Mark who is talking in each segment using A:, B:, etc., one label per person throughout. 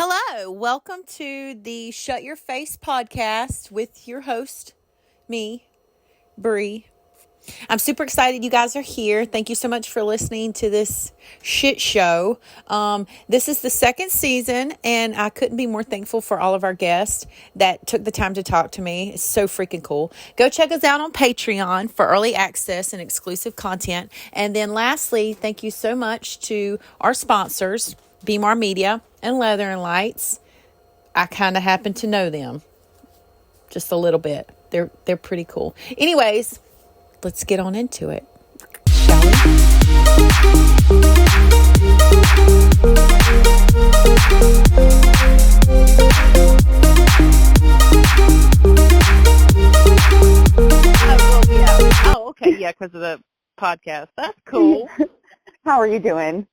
A: Hello, welcome to the Shut Your Face podcast with your host, me, Bree. I'm super excited you guys are here. Thank you so much for listening to this shit show. This is the second season, and I couldn't be more thankful for all of our guests that took the time to talk to me. It's so freaking cool. Go check us out on Patreon for early access and exclusive content. And then lastly, thank you so much to our sponsors, BMR Media and Leather and Lights. I kind of happen to know them just a little bit. They're pretty cool. Anyways, let's get on into it, shall we?
B: Oh, yeah. Oh, okay. Yeah, because of the podcast. That's cool.
C: How are you doing?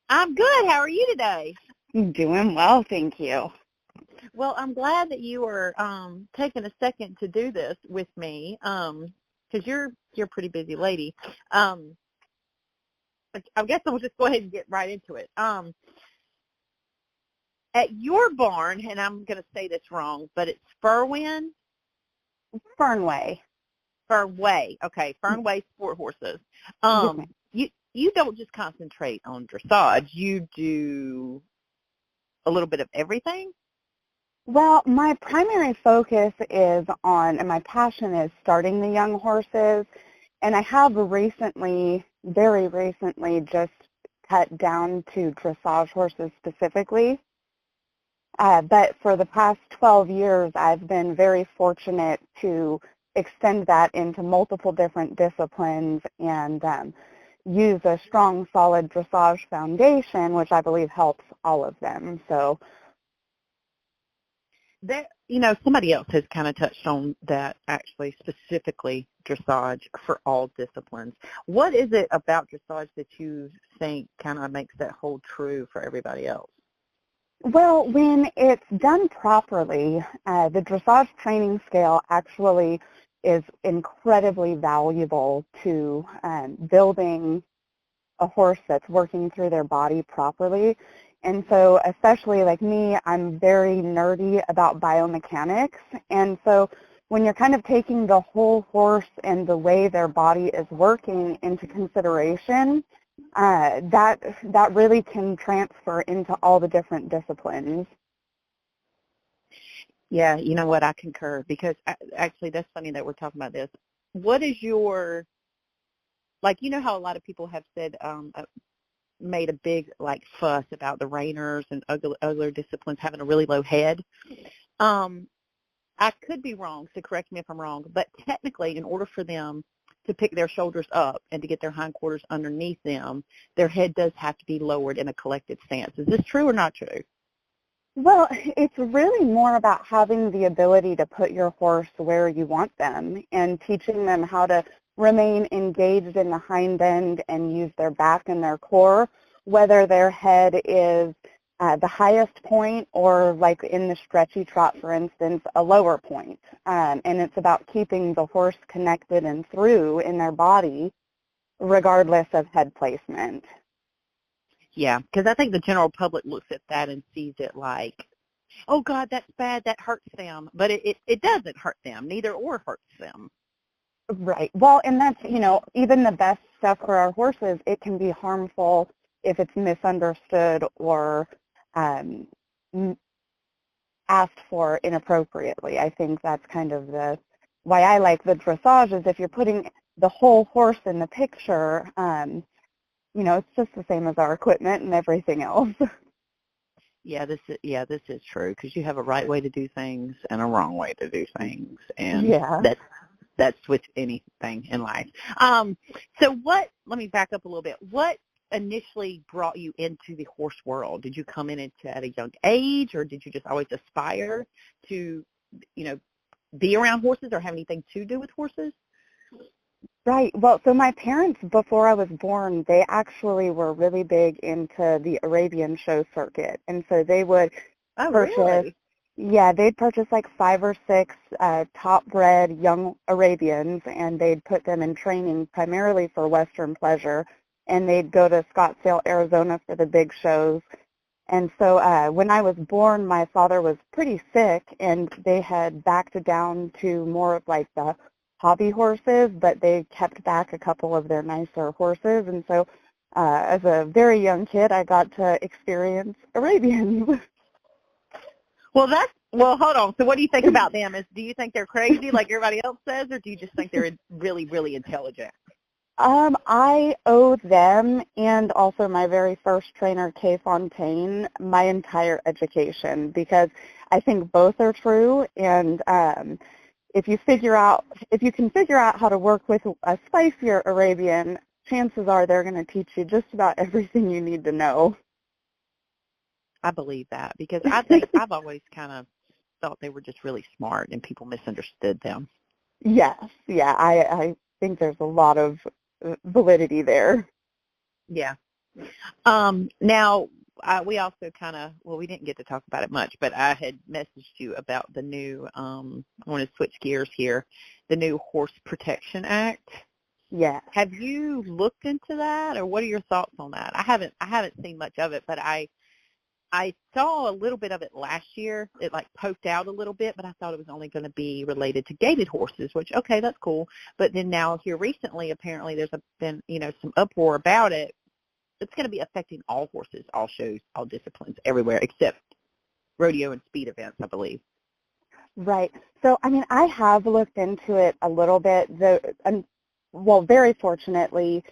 B: I'm good. How are you today?
C: I'm doing well, thank you.
B: Well, I'm glad that you are taking a second to do this with me because you're a pretty busy lady. I guess I'll just go ahead and get right into it. At your barn, and I'm going to say this wrong, but it's Fernweh?
C: Fernweh.
B: Fernweh. Okay, Fernweh Sport Horses.
C: Yes,
B: You don't just concentrate on dressage. You do a little bit of everything?
C: well, my primary focus is on, and my passion is starting the young horses, and I have very recently, just cut down to dressage horses specifically. But for the past 12 years, I've been very fortunate to extend that into multiple different disciplines and use a strong, solid dressage foundation, which I believe helps all of them. So,
B: Somebody else has kind of touched on that, actually, specifically dressage for all disciplines. What is it about dressage that you think kind of makes that hold true for everybody else?
C: well, when it's done properly, the dressage training scale actually is incredibly valuable to building a horse that's working through their body properly. And so especially like me, I'm very nerdy about biomechanics. And so when you're kind of taking the whole horse and the way their body is working into consideration, that really can transfer into all the different disciplines.
B: Yeah, you know what, I concur, because actually that's funny that we're talking about this. What is your, you know how a lot of people have said, made a big fuss about the reiners and other disciplines having a really low head. I could be wrong, so correct me if I'm wrong, but technically in order for them to pick their shoulders up and to get their hindquarters underneath them, their head does have to be lowered in a collected stance. Is this true or not true?
C: Well, it's really more about having the ability to put your horse where you want them and teaching them how to remain engaged in the hind end and use their back and their core, whether their head is the highest point or, like in the stretchy trot, for instance, a lower point. And it's about keeping the horse connected and through in their body regardless of head placement.
B: Yeah, because I think the general public looks at that and sees it like, oh, God, that's bad, that hurts them. But it doesn't hurt them, neither or hurts them.
C: Right. Well, and that's, even the best stuff for our horses, it can be harmful if it's misunderstood or asked for inappropriately. I think that's kind of why I like the dressage is if you're putting the whole horse in the picture, it's just the same as our equipment and everything else.
B: Yeah, this is true, because you have a right way to do things and a wrong way to do things, and
C: yeah.
B: That's with anything in life. So let me back up a little bit. What initially brought you into the horse world? Did you come in at a young age, or did you just always aspire to, be around horses or have anything to do with horses?
C: Right. Well, so my parents, before I was born, they actually were really big into the Arabian show circuit. And so they would purchase,
B: really?
C: Yeah, they'd purchase 5 or 6 top-bred young Arabians, and they'd put them in training primarily for Western pleasure. And they'd go to Scottsdale, Arizona for the big shows. And so when I was born, my father was pretty sick, and they had backed down to more of like the hobby horses, but they kept back a couple of their nicer horses. And so as a very young kid, I got to experience Arabians.
B: Well, hold on. So what do you think about them? Do you think they're crazy like everybody else says, or do you just think they're really, really intelligent?
C: I owe them and also my very first trainer, Kay Fontaine, my entire education, because I think both are true. And if you can figure out how to work with a spicier Arabian, chances are they're going to teach you just about everything you need to know.
B: I believe that because I think I've always kind of thought they were just really smart and people misunderstood them.
C: Yes, yeah, I think there's a lot of validity there.
B: Yeah. Now, we also we didn't get to talk about it much, but I had messaged you about the new, I want to switch gears here, the new Horse Protection Act.
C: Yes.
B: Have you looked into that, or what are your thoughts on that? I haven't seen much of it, but I saw a little bit of it last year. It like poked out a little bit, but I thought it was only going to be related to gaited horses, which, okay, that's cool. But then now here recently, apparently there's been, some uproar about it. It's going to be affecting all horses, all shows, all disciplines, everywhere except rodeo and speed events, I believe.
C: Right. So, I have looked into it a little bit. Very fortunately,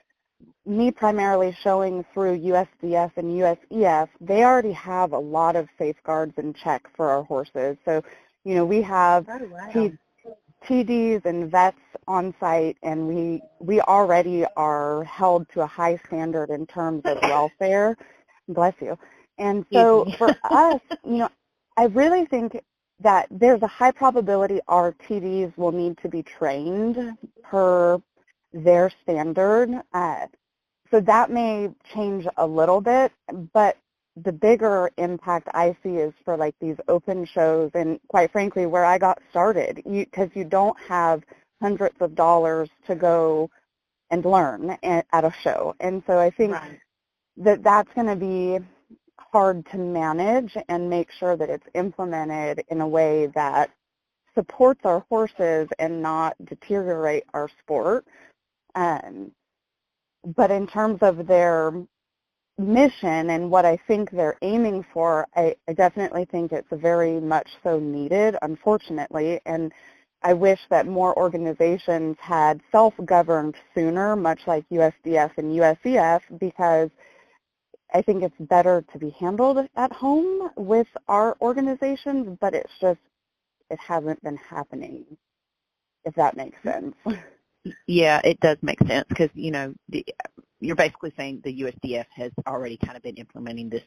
C: me primarily showing through USDF and USEF, they already have a lot of safeguards in check for our horses. So, we have TDs and vets on site, and we already are held to a high standard in terms of welfare. Bless you. And so for us, I really think that there's a high probability our TDs will need to be trained per their standard. So that may change a little bit, but the bigger impact I see is for like these open shows and quite frankly where I got started, because you don't have hundreds of dollars to go and learn at a show. And so I think that's going to be hard to manage and make sure that it's implemented in a way that supports our horses and not deteriorate our sport. But in terms of their mission and what I think they're aiming for, I definitely think it's very much so needed, unfortunately, and I wish that more organizations had self-governed sooner, much like USDF and USEF, because I think it's better to be handled at home with our organizations, but it hasn't been happening, if that makes sense.
B: Yeah, it does make sense because, you're basically saying the USDF has already kind of been implementing this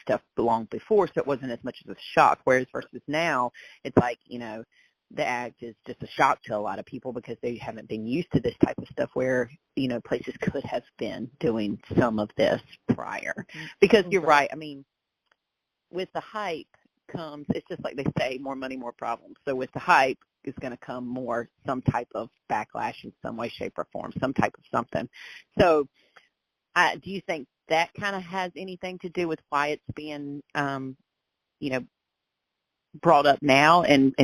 B: stuff long before, so it wasn't as much of a shock, whereas versus now, it's like, the act is just a shock to a lot of people because they haven't been used to this type of stuff where, places could have been doing some of this prior. Because you're right, with the hype comes, it's just like they say, more money, more problems. So with the hype is going to come some type of backlash in some way, shape, or form, some type of something. So do you think that kind of has anything to do with why it's being, brought up now and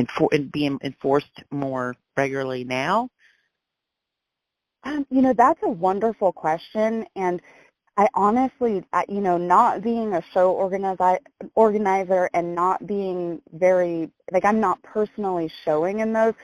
B: being enforced more regularly now?
C: That's a wonderful question, and I honestly, not being a show organizer and not being I'm not personally showing in those,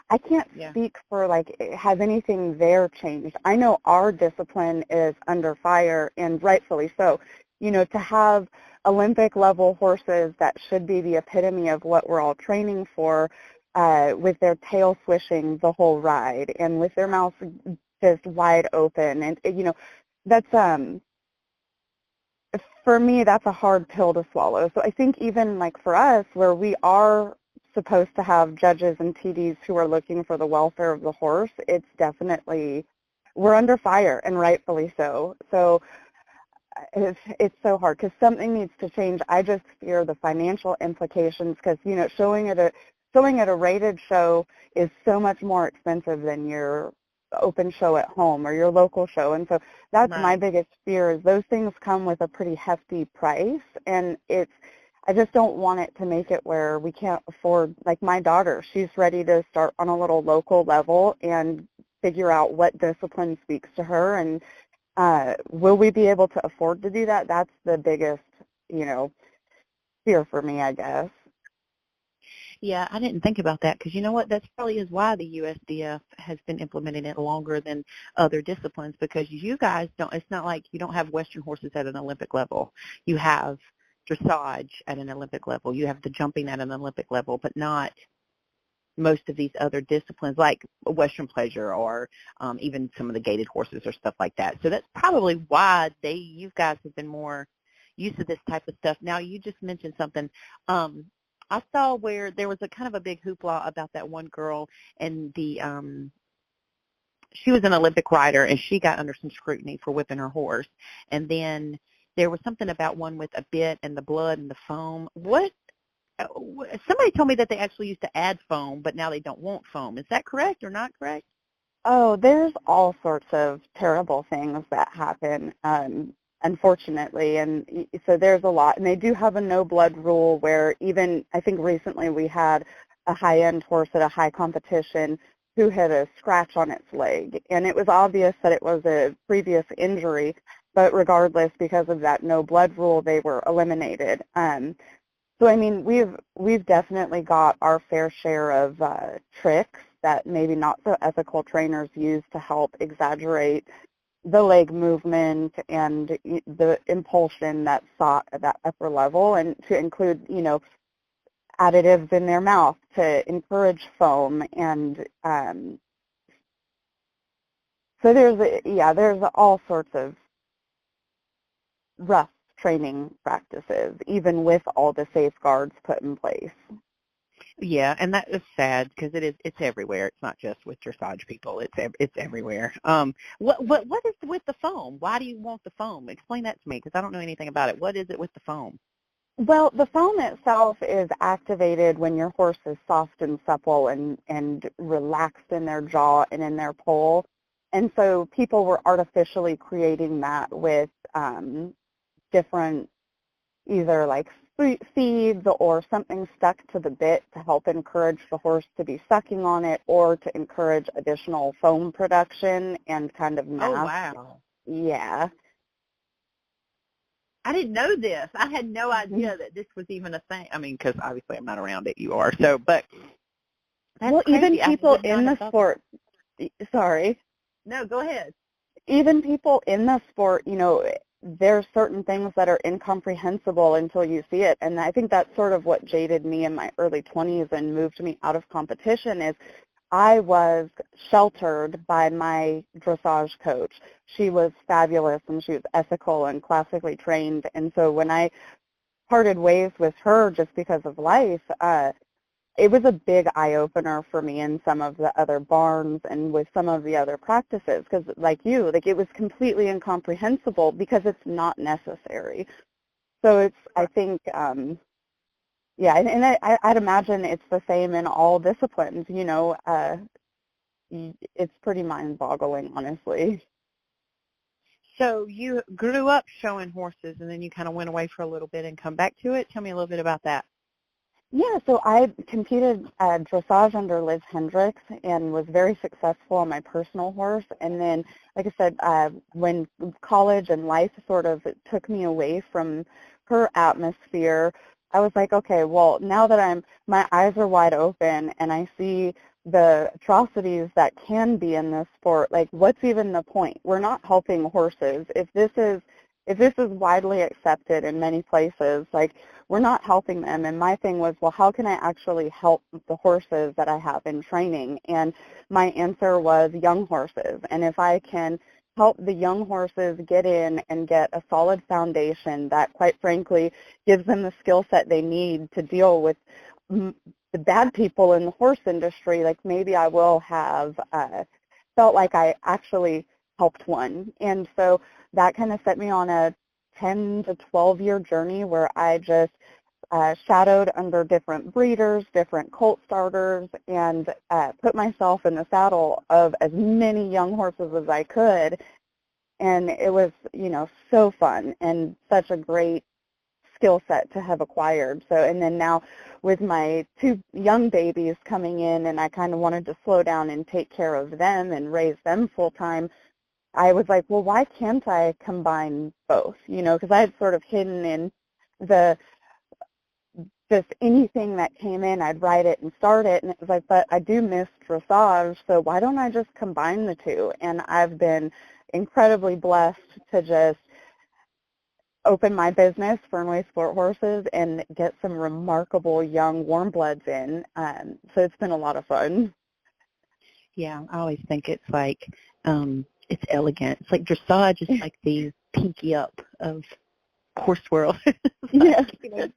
C: I can't speak for, has anything there changed? I know our discipline is under fire, and rightfully so. To have Olympic-level horses that should be the epitome of what we're all training for, with their tail swishing the whole ride and with their mouths just wide open. And, that's, for me, that's a hard pill to swallow. So I think even for us, where we are supposed to have judges and TDs who are looking for the welfare of the horse, it's definitely, we're under fire, and rightfully so. So it's so hard because something needs to change. I just fear the financial implications because, showing at a rated show is so much more expensive than your open show at home or your local show. And so that's my
B: Right.
C: biggest fear is those things come with a pretty hefty price, and I just don't want it to make it where we can't afford, like my daughter, she's ready to start on a little local level and figure out what discipline speaks to her, and will we be able to afford to do that? That's the biggest, fear for me, I guess.
B: Yeah, I didn't think about that because you know what? That probably is why the USDF has been implementing it longer than other disciplines, because you guys don't, it's not like you don't have Western horses at an Olympic level. You have dressage at an Olympic level. You have the jumping at an Olympic level, but not most of these other disciplines like Western pleasure or even some of the gaited horses or stuff like that. So that's probably why you guys have been more used to this type of stuff. Now, you just mentioned something. I saw where there was a kind of a big hoopla about that one girl, and she was an Olympic rider, and she got under some scrutiny for whipping her horse. And then there was something about one with a bit and the blood and the foam. Somebody told me that they actually used to add foam, but now they don't want foam. Is that correct or not correct?
C: Oh, there's all sorts of terrible things that happen, unfortunately, and so there's a lot. And they do have a no blood rule where even, I think recently we had a high-end horse at a high competition who had a scratch on its leg, and it was obvious that it was a previous injury, but regardless, because of that no blood rule, they were eliminated. So I mean, we've definitely got our fair share of tricks that maybe not so ethical trainers use to help exaggerate the leg movement and the impulsion that's sought at that upper level, and to include, additives in their mouth to encourage foam. And so there's all sorts of rough training practices, even with all the safeguards put in place.
B: Yeah, and that is sad because it's everywhere. It's not just with dressage people. It's everywhere. What is with the foam? Why do you want the foam? Explain that to me because I don't know anything about it. What is it with the foam?
C: Well, the foam itself is activated when your horse is soft and supple and relaxed in their jaw and in their poll. And so people were artificially creating that with different, either like seeds or something stuck to the bit to help encourage the horse to be sucking on it, or to encourage additional foam production and kind of mass.
B: Oh, wow.
C: Yeah.
B: I didn't know this. I had no idea that this was even a thing. I mean, because obviously I'm not around it. You are. So, but that's
C: Well,
B: crazy.
C: even people
B: I
C: in the sport, sorry.
B: No, go ahead.
C: Even people in the sport, there's certain things that are incomprehensible until you see it. And I think that's sort of what jaded me in my early 20s and moved me out of competition is I was sheltered by my dressage coach. She was fabulous, and she was ethical and classically trained. And so when I parted ways with her just because of life, it was a big eye-opener for me in some of the other barns and with some of the other practices, because it was completely incomprehensible because it's not necessary. So I think, yeah, and I'd imagine it's the same in all disciplines, it's pretty mind-boggling, honestly.
B: So you grew up showing horses, and then you kind of went away for a little bit and come back to it. Tell me a little bit about that.
C: Yeah, so I competed dressage under Liz Hendricks and was very successful on my personal horse. And then, like I said, when college and life sort of took me away from her atmosphere, I was like, okay, well, now that my eyes are wide open and I see the atrocities that can be in this sport, like what's even the point? We're not helping horses. If this is widely accepted in many places, like we're not helping them. And my thing was, well, how can I actually help the horses that I have in training? And my answer was young horses. And if I can help the young horses get in and get a solid foundation that, quite frankly, gives them the skill set they need to deal with the bad people in the horse industry, like maybe I will have felt like I actually helped one. And so that kind of set me on a 10 to 12 year journey where I just shadowed under different breeders, different colt starters, and put myself in the saddle of as many young horses as I could. And it was, so fun and such a great skill set to have acquired. So, and then now with my 2 young babies coming in, and I kind of wanted to slow down and take care of them and raise them full time, I was like, well, why can't I combine both? Because I had sort of hidden in the just anything that came in, I'd write it and start it, and it was like, but I do miss dressage, so why don't I just combine the two? And I've been incredibly blessed to just open my business, Fernweh Sport Horses, and get some remarkable young warm bloods in. So it's been a lot of fun.
B: Yeah, I always think it's like, it's elegant. It's like dressage is like the pinky up of horse world.
C: Yeah.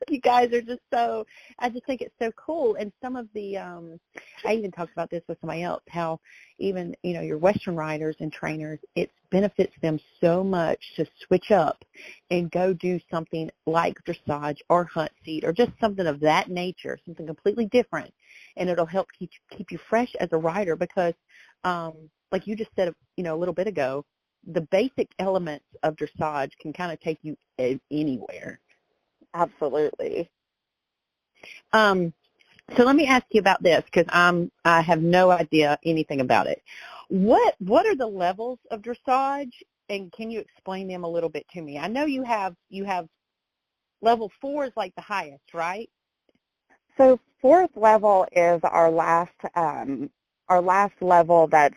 B: You guys are just so, I just think it's so cool. And some of the, I even talked about this with somebody else, how even, your Western riders and trainers, it benefits them so much to switch up and go do something like dressage or hunt seat or just something of that nature, something completely different. And it'll help keep you fresh as a rider because, like you just said, a little bit ago, the basic elements of dressage can kind of take you anywhere.
C: Absolutely.
B: So let me ask you about this because I have no idea anything about it. What are the levels of dressage, and can you explain them a little bit to me? I know you have level 4 is like the highest, right?
C: So 4th level is our last level that's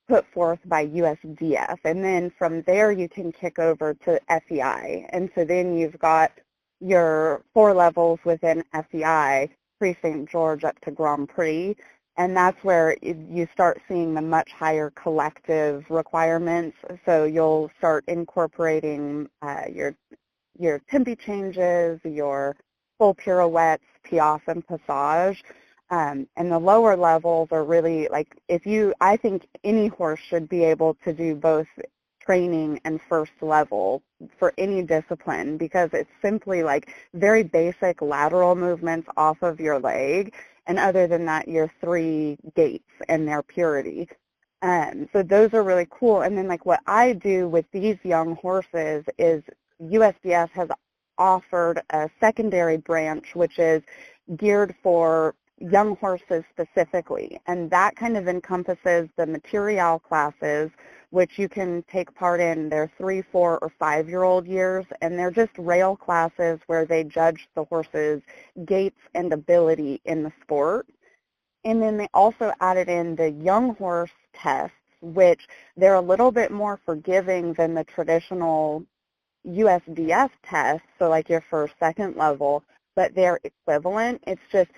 C: put forth by USDF, and then from there you can kick over to FEI, and so then you've got your 4 levels within FEI, pre-St. George up to Grand Prix, and that's where you start seeing the much higher collective requirements. So you'll start incorporating your tempi changes, your full pirouettes, piaffe, and passage. And the lower levels are really like I think any horse should be able to do both training and first level for any discipline because it's simply like very basic lateral movements off of your leg. And other than that, your 3 gaits and their purity. So those are really cool. And then like what I do with these young horses is USDF has offered a secondary branch which is geared for young horses specifically, and that kind of encompasses the material classes, which you can take part in their 3, 4, or 5-year-old years, and they're just rail classes where they judge the horse's gaits and ability in the sport. And then they also added in the young horse tests, which they're a little bit more forgiving than the traditional USDF tests, so like your first, second level, but they're equivalent. It's just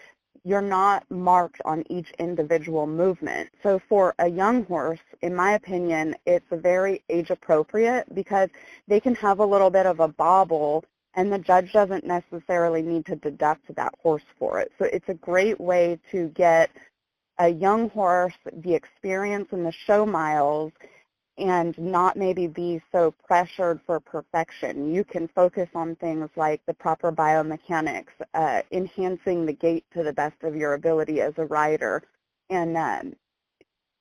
C: you're not marked on each individual movement. So for a young horse, in my opinion, it's very age appropriate because they can have a little bit of a bobble and the judge doesn't necessarily need to deduct that horse for it. So it's a great way to get a young horse the experience in the show miles and not maybe be so pressured for perfection. You can focus on things like the proper biomechanics, enhancing the gait to the best of your ability as a rider, and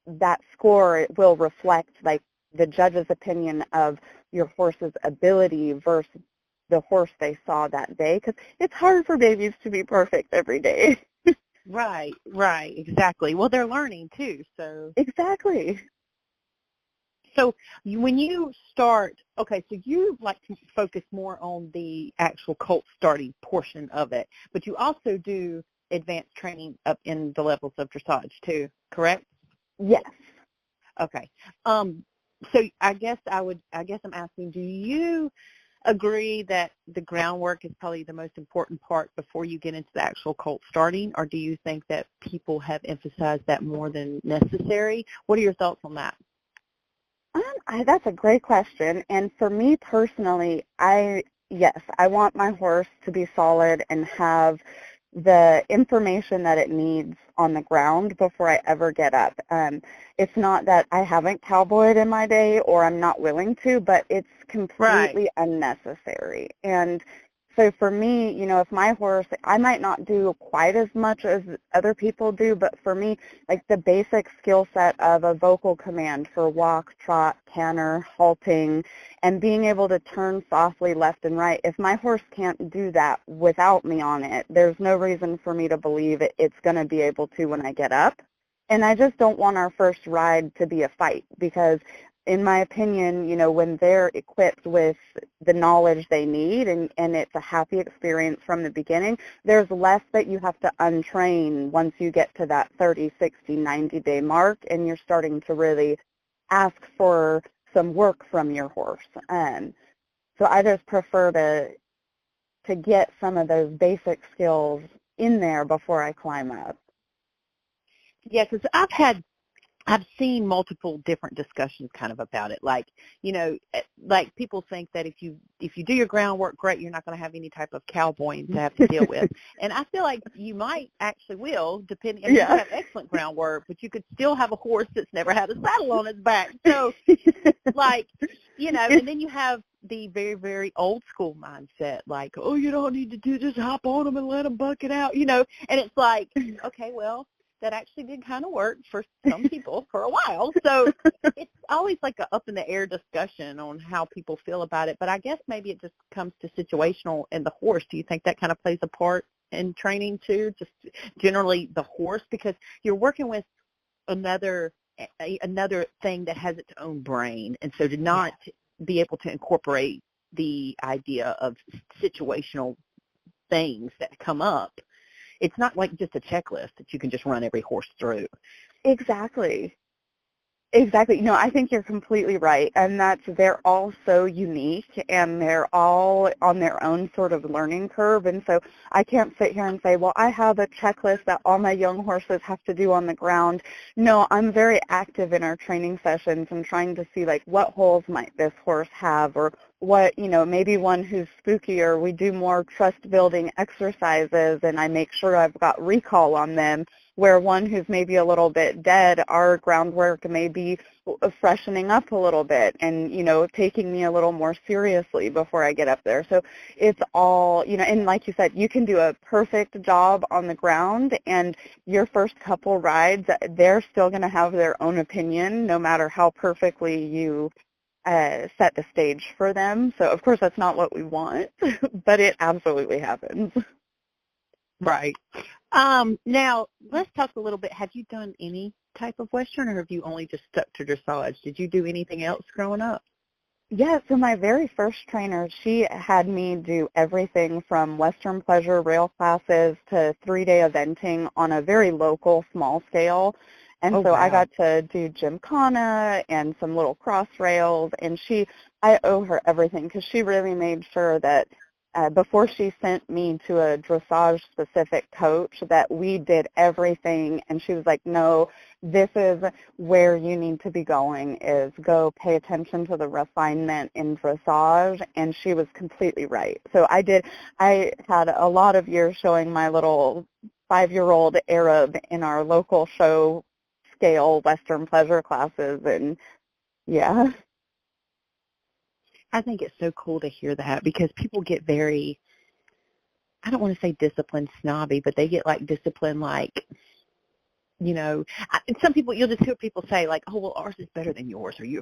C: that score will reflect like the judge's opinion of your horse's ability versus the horse they saw that day, because it's hard for babies to be perfect every day.
B: Right, exactly. Well, they're learning too, so.
C: Exactly.
B: So when you start, okay, so you like to focus more on the actual colt starting portion of it, but you also do advanced training up in the levels of dressage too, correct?
C: Yes.
B: Okay. So I guess I'm asking, do you agree that the groundwork is probably the most important part before you get into the actual colt starting, or do you think that people have emphasized that more than necessary? What are your thoughts on that?
C: That's a great question. And for me personally, I want my horse to be solid and have the information that it needs on the ground before I ever get up. It's not that I haven't cowboyed in my day or I'm not willing to, but it's completely unnecessary. And So for me, if my horse, I might not do quite as much as other people do, but for me, like the basic skill set of a vocal command for walk, trot, canter, halting, and being able to turn softly left and right, if my horse can't do that without me on it, there's no reason for me to believe it's going to be able to when I get up. And I just don't want our first ride to be a fight because in my opinion, when they're equipped with the knowledge they need and it's a happy experience from the beginning, there's less that you have to untrain once you get to that 30, 60, 90-day mark and you're starting to really ask for some work from your horse. So I just prefer to get some of those basic skills in there before I climb up.
B: Yeah, because I've seen multiple different discussions kind of about it. Like, like people think that if you do your groundwork great, you're not going to have any type of cowboying to have to deal with. And I feel like you might actually will, depending. I mean, you have excellent groundwork, but you could still have a horse that's never had a saddle on its back. So, like, and then you have the very, very old school mindset, like, oh, you don't need to do this, hop on them and let them buck it out, and it's like, okay, well, that actually did kind of work for some people for a while. So it's always like a up in the air discussion on how people feel about it. But I guess maybe it just comes to situational and the horse. Do you think that kind of plays a part in training too? Just generally the horse, because you're working with another thing that has its own brain. And so to not be able to incorporate the idea of situational things that come up, it's not like just a checklist that you can just run every horse through.
C: Exactly. I think you're completely right. And they're all so unique and they're all on their own sort of learning curve. And so I can't sit here and say, well, I have a checklist that all my young horses have to do on the ground. No, I'm very active in our training sessions and trying to see like what holes might this horse have or what, maybe one who's spookier. We do more trust building exercises and I make sure I've got recall on them. Where one who's maybe a little bit dead, our groundwork may be freshening up a little bit and, taking me a little more seriously before I get up there. So it's all, and like you said, you can do a perfect job on the ground and your first couple rides, they're still going to have their own opinion no matter how perfectly you set the stage for them. So, of course, that's not what we want, but it absolutely happens.
B: Right. Now, let's talk a little bit. Have you done any type of Western, or have you only just stuck to dressage? Did you do anything else growing up?
C: Yeah, so my very first trainer, she had me do everything from Western pleasure rail classes to 3-day eventing on a very local, small scale. And so
B: wow.
C: I got to do gymkhana and some little cross rails, and I owe her everything because she really made sure that before she sent me to a dressage-specific coach that we did everything, and she was like, no, this is where you need to be going, is go pay attention to the refinement in dressage, and she was completely right. So I had a lot of years showing my little 5-year-old Arab in our local show scale Western pleasure classes, and yeah.
B: I think it's so cool to hear that because people get very, I don't want to say discipline snobby, but they get like discipline like, some people, you'll just hear people say like, oh, well, ours is better than yours, or you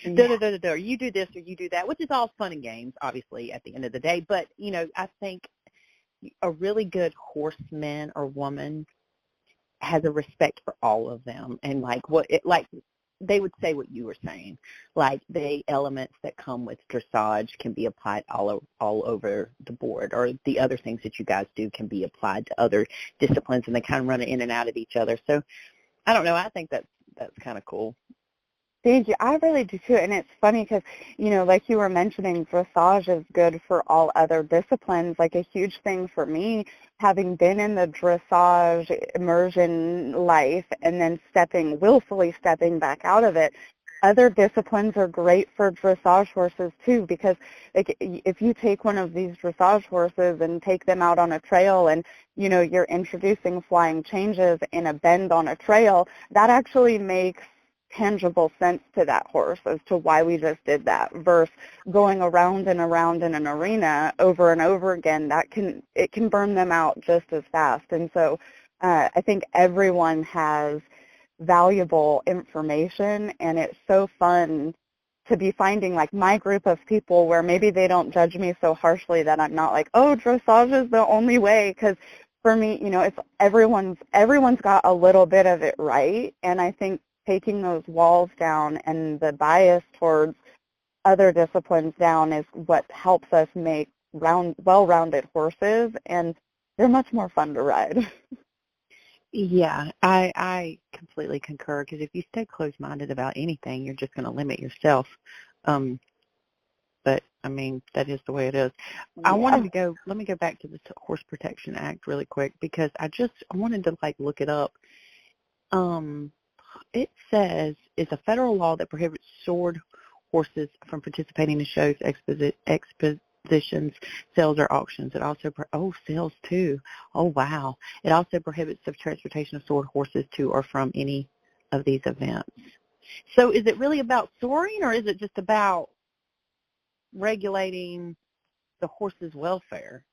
B: do this or you do that, which is all fun and games, obviously, at the end of the day. But, I think a really good horseman or woman has a respect for all of them, and they would say what you were saying, like the elements that come with dressage can be applied all over the board, or the other things that you guys do can be applied to other disciplines, and they kind of run in and out of each other. So I don't know. I think that's kind of cool.
C: Thank you. I really do too. And it's funny because, like you were mentioning, dressage is good for all other disciplines. Like a huge thing for me, having been in the dressage immersion life and then willfully stepping back out of it, other disciplines are great for dressage horses too, because like if you take one of these dressage horses and take them out on a trail and you're introducing flying changes in a bend on a trail, that actually makes tangible sense to that horse as to why we just did that, versus going around and around in an arena over and over again. It can burn them out just as fast. And so I think everyone has valuable information, and it's so fun to be finding like my group of people where maybe they don't judge me so harshly that I'm not like, oh, dressage is the only way, because for me, it's everyone's got a little bit of it right. And I think taking those walls down and the bias towards other disciplines down is what helps us make well-rounded horses, and they're much more fun to ride.
B: Yeah, I completely concur, because if you stay closed-minded about anything, you're just going to limit yourself. But I mean, that is the way it is.
C: Yeah.
B: Let me go back to the Horse Protection Act really quick, because I wanted to look it up. It says it's a federal law that prohibits shored horses from participating in shows, expositions, sales, or auctions. It also, sales too. Oh, wow. It also prohibits the transportation of shored horses to or from any of these events. So is it really about soaring, or is it just about regulating the horse's welfare?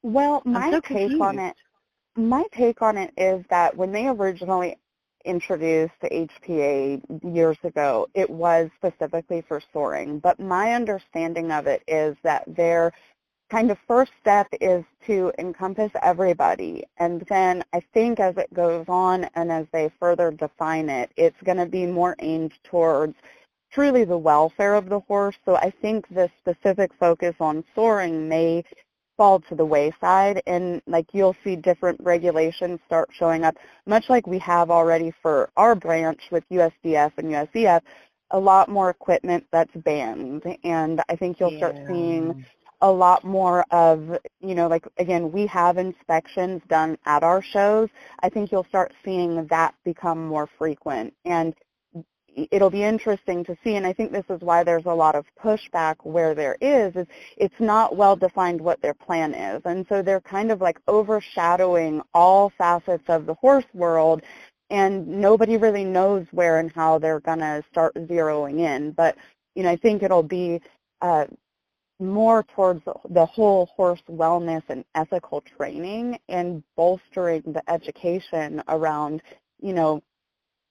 C: Well, my
B: so
C: take on it is that when they originally introduced the HPA years ago, it was specifically for soaring. But my understanding of it is that their kind of first step is to encompass everybody. And then I think as it goes on and as they further define it, it's going to be more aimed towards truly the welfare of the horse. So I think the specific focus on soaring may fall to the wayside, and you'll see different regulations start showing up, much like we have already for our branch with USDF and USEF, a lot more equipment that's banned. And I think you'll start seeing a lot more of, again, we have inspections done at our shows. I think you'll start seeing that become more frequent. And it'll be interesting to see, and I think this is why there's a lot of pushback where there is it's not well defined what their plan is. And so they're kind of overshadowing all facets of the horse world, and nobody really knows where and how they're going to start zeroing in. But, I think it'll be more towards the whole horse wellness and ethical training, and bolstering the education around,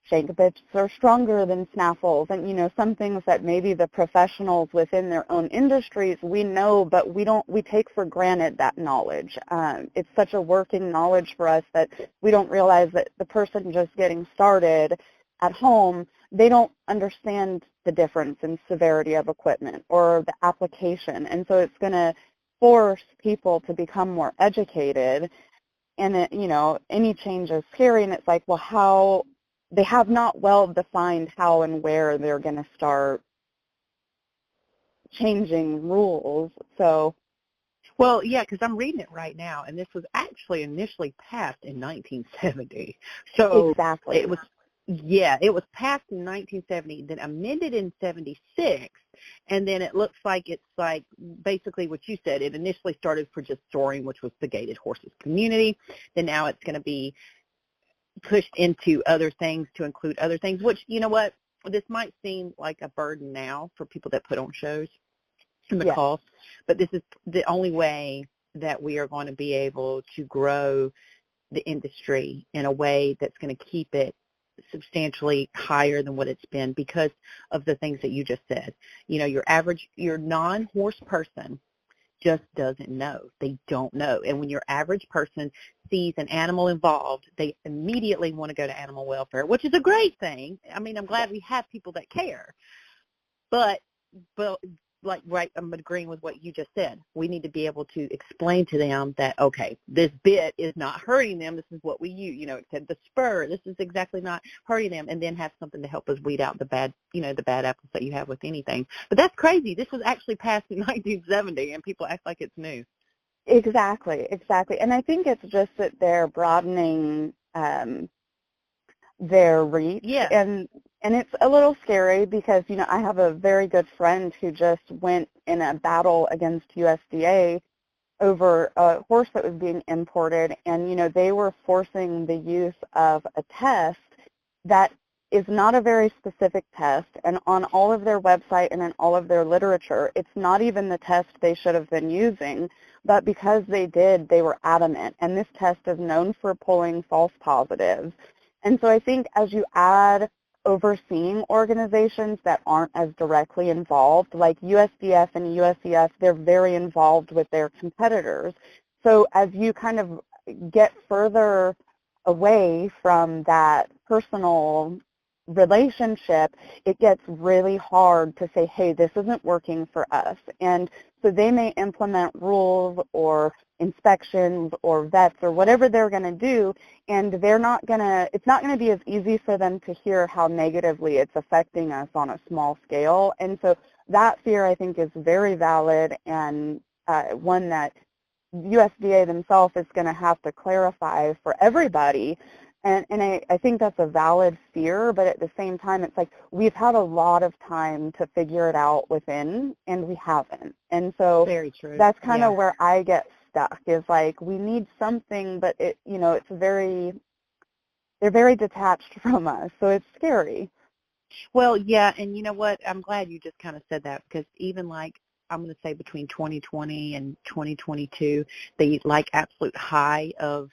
C: shank bits are stronger than snaffles, and some things that maybe the professionals within their own industries we know, but we take for granted that knowledge. It's such a working knowledge for us that we don't realize that the person just getting started at home, they don't understand the difference in severity of equipment or the application. And so it's going to force people to become more educated, and any change is scary, and it's how they have not well defined how and where they're going to start changing rules. So,
B: well, yeah, because I'm reading it right now, and this was actually initially passed in 1970. So
C: exactly.
B: It was passed in 1970, then amended in 76, and then it looks like it's basically what you said. It initially started for just soaring, which was the gaited horses community. Then now it's going to be pushed into other things to include other things, which, you know what, this might seem like a burden now for people that put on shows and the cost, but this is the only way that we are going to be able to grow the industry in a way that's going to keep it substantially higher than what it's been, because of the things that you just said. Your non-horse person just doesn't know. They don't know. And when your average person sees an animal involved, they immediately want to go to animal welfare, which is a great thing. I mean, I'm glad we have people that care. But right, I'm agreeing with what you just said. We need to be able to explain to them that, okay, this bit is not hurting them. This is what we use. It said the spur. This is exactly not hurting them, and then have something to help us weed out the bad apples that you have with anything. But that's crazy. This was actually passed in 1970, and people act like it's new.
C: Exactly. And I think it's just that they're broadening their reach.
B: Yeah.
C: And it's a little scary because, I have a very good friend who just went in a battle against USDA over a horse that was being imported, and, they were forcing the use of a test that is not a very specific test, and on all of their website and in all of their literature, it's not even the test they should have been using, but because they did, they were adamant. And this test is known for pulling false positives. And so I think as you add overseeing organizations that aren't as directly involved, like USDF and USEF, they're very involved with their competitors. So as you kind of get further away from that personal relationship, it gets really hard to say, hey, this isn't working for us. And so they may implement rules or inspections or vets or whatever they're going to do, and it's not going to be as easy for them to hear how negatively it's affecting us on a small scale. And so that fear, I think, is very valid, and one that USDA themselves is going to have to clarify for everybody. And I think that's a valid fear, but at the same time, it's like we've had a lot of time to figure it out within, and we haven't. And so
B: Very true.
C: that's kind of where I get stuck, is like we need something, but they're very detached from us, so it's scary.
B: Well, yeah, and you know what? I'm glad you just kind of said that, because even like I'm going to say between 2020 and 2022, the like absolute high of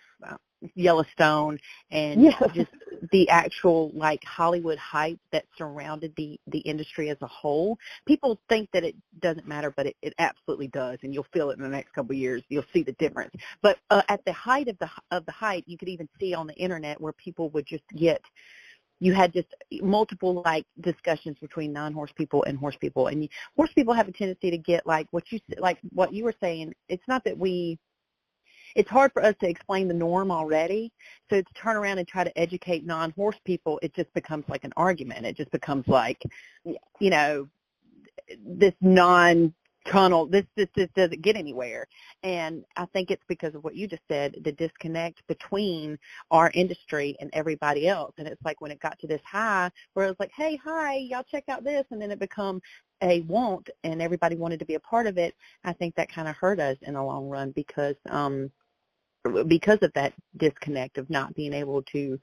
B: Yellowstone and just the actual like Hollywood hype that surrounded the industry as a whole. People think that it doesn't matter, but it absolutely does, and you'll feel it in the next couple of years. You'll see the difference. But at the height of the hype, you could even see on the internet where people would just you had just multiple like discussions between non-horse people and horse people, and horse people have a tendency to get like what you were saying. It's not that it's hard for us to explain the norm already, so to turn around and try to educate non-horse people, it just becomes like an argument. It just becomes like, this non-tunnel, this doesn't get anywhere. And I think it's because of what you just said, the disconnect between our industry and everybody else. And it's like when it got to this high where it was like, hey, hi, y'all check out this, and then it become a want and everybody wanted to be a part of it. I think that kind of hurt us in the long run because of that disconnect of not being able to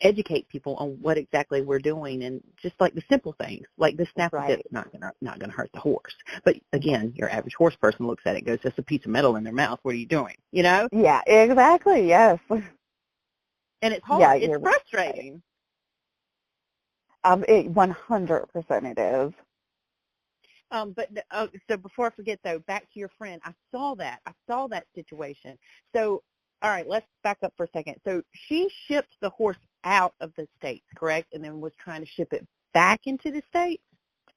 B: educate people on what exactly we're doing, and just like the simple things, like the snaffle bit's not gonna hurt the horse. But again, your average horse person looks at it and goes, "That's a piece of metal in their mouth. What are you doing?" You know?
C: Yeah, exactly. Yes.
B: And it's hard.
C: Yeah,
B: it's frustrating.
C: It 100% it is.
B: So before I forget, though, back to your friend. I saw that situation. So, all right, let's back up for a second. So she shipped the horse out of the States, correct? And then was trying to ship it back into the States?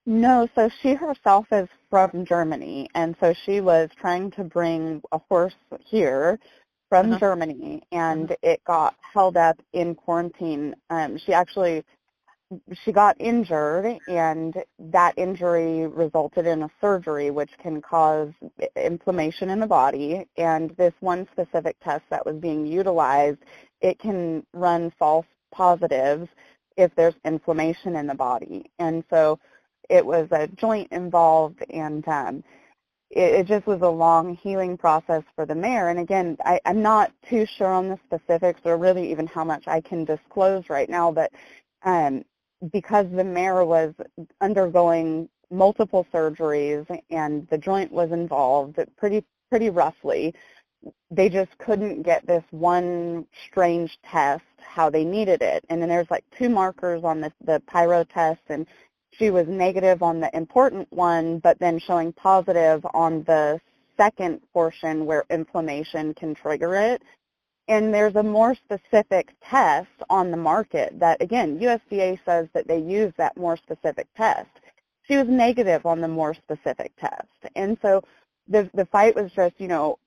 C: No, so she herself is from Germany, and so she was trying to bring a horse here from Germany, and it got held up in quarantine. She got injured, and that injury resulted in a surgery, which can cause inflammation in the body. And this one specific test that was being utilized, it can run false positives if there's inflammation in the body. And so it was a joint involved, and it just was a long healing process for the mare. And again, I'm not too sure on the specifics or really even how much I can disclose right now, but because the mare was undergoing multiple surgeries and the joint was involved pretty roughly, they just couldn't get this one strange test how they needed it. And then there's like 2 markers on the pyro test, and she was negative on the important one, but then showing positive on the second portion where inflammation can trigger it. And there's a more specific test on the market that, again, USDA says that they use that more specific test. She was negative on the more specific test. And so the fight was just,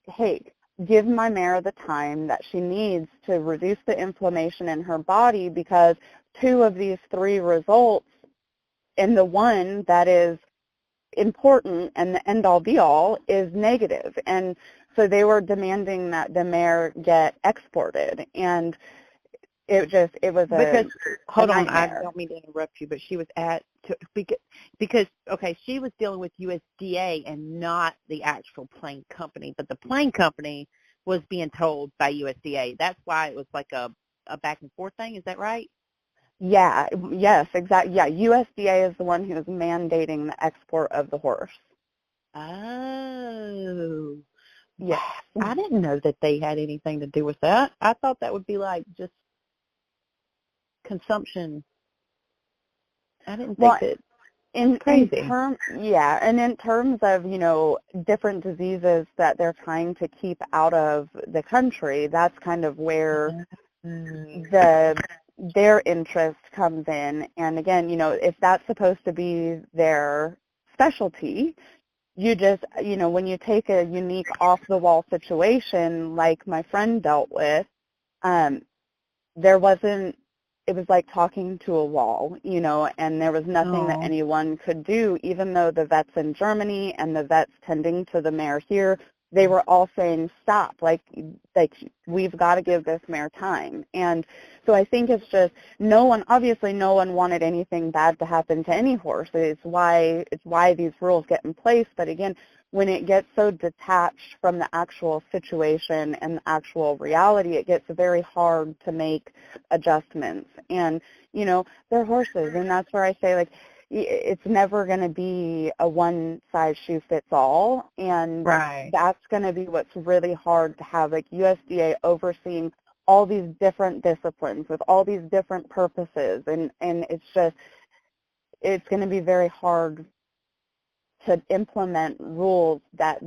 C: hey, give my mare the time that she needs to reduce the inflammation in her body, because 2 of these 3 results, and the one that is important and the end-all be-all is negative. And so they were demanding that the mare get exported, and it was
B: hold on,
C: nightmare.
B: I don't mean to interrupt you, but she was she was dealing with USDA and not the actual plane company, but the plane company was being told by USDA. That's why it was like a back and forth thing. Is that right?
C: Yeah, yes, exactly. Yeah, USDA is the one who is mandating the export of the horse.
B: Oh,
C: Yes.
B: wow. I didn't know that they had anything to do with that. I thought that would be like just consumption. I didn't think
C: Well,
B: that. That's
C: in
B: crazy.
C: and in terms of, different diseases that they're trying to keep out of the country, that's kind of where their interest comes in. And again, if that's supposed to be their specialty, you just, when you take a unique off-the-wall situation like my friend dealt with, um, there wasn't, it was like talking to a wall, and there was nothing that
B: Oh,
C: anyone could do, even though the vets in Germany and the vets tending to the mare here, they were all saying, stop, like we've got to give this mare time. And so I think it's just obviously no one wanted anything bad to happen to any horse. It's why these rules get in place. But again, when it gets so detached from the actual situation and the actual reality, it gets very hard to make adjustments. And, they're horses, and that's where I say, like, it's never going to be a one-size-shoe-fits-all, and
B: right.
C: that's going to be what's really hard to have, like, USDA overseeing all these different disciplines with all these different purposes, and it's going to be very hard to implement rules that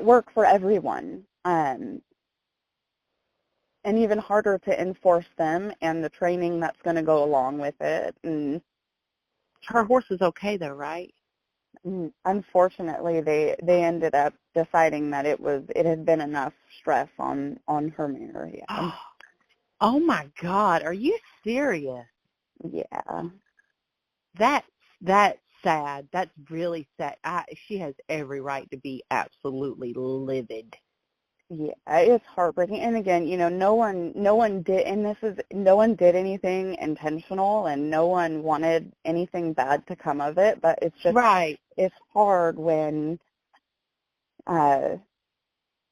C: work for everyone, and even harder to enforce them and the training that's going to go along with it. And
B: Her horse is okay though, right?
C: unfortunately, they ended up deciding that it had been enough stress on her mare. Yeah,
B: Oh, oh my God, are you serious?
C: yeah.
B: That's sad. That's really sad. She has every right to be absolutely livid.
C: Yeah, it's heartbreaking. And again, no one did anything intentional, and no one wanted anything bad to come of it. But
B: Right.
C: it's hard when uh,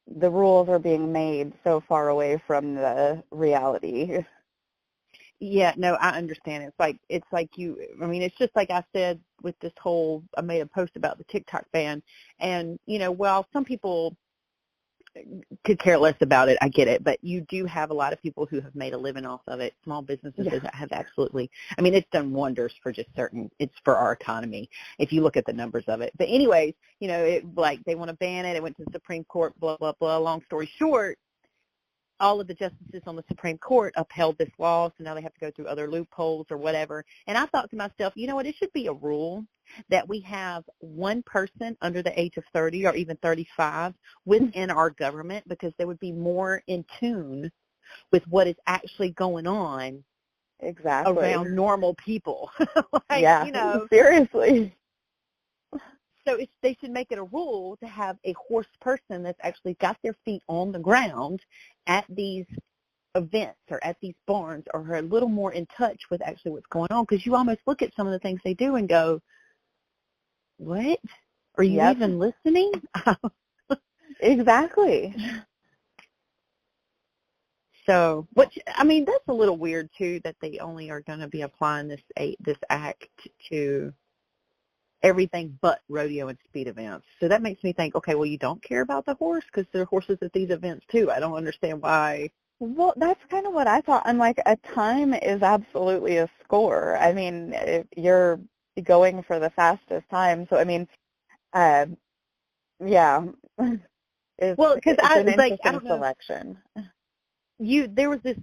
C: the rules are being made so far away from the reality.
B: Yeah, no, I understand. It's just like I said with this whole, I made a post about the TikTok ban, and, well, some people could care less about it. I get it, but you do have a lot of people who have made a living off of it. Small businesses
C: Yeah,
B: that have absolutely, it's done wonders for it's for our economy if you look at the numbers of it. But anyways, they want to ban it. It went to the Supreme Court, blah, blah, blah. Long story short, all of the justices on the Supreme Court upheld this law, so now they have to go through other loopholes or whatever. And I thought to myself, you know what, it should be a rule that we have one person under the age of 30 or even 35 within our government, because they would be more in tune with what is actually going on
C: exactly.
B: around normal people.
C: Yeah, seriously.
B: So they should make it a rule to have a horse person that's actually got their feet on the ground at these events or at these barns, or are a little more in touch with actually what's going on, because you almost look at some of the things they do and go, what? Are you
C: Yep,
B: even listening?
C: exactly.
B: So, that's a little weird too, that they only are going to be applying this act to everything but rodeo and speed events. So that makes me think, okay, well, you don't care about the horse, because there are horses at these events too. I don't understand why.
C: Well, that's kind of what I thought. I'm like, a time is absolutely a score. I mean, if you're going for the fastest time. So, I mean, uh, yeah,
B: Well, because
C: it's an
B: I
C: interesting
B: don't know.
C: selection.
B: There was this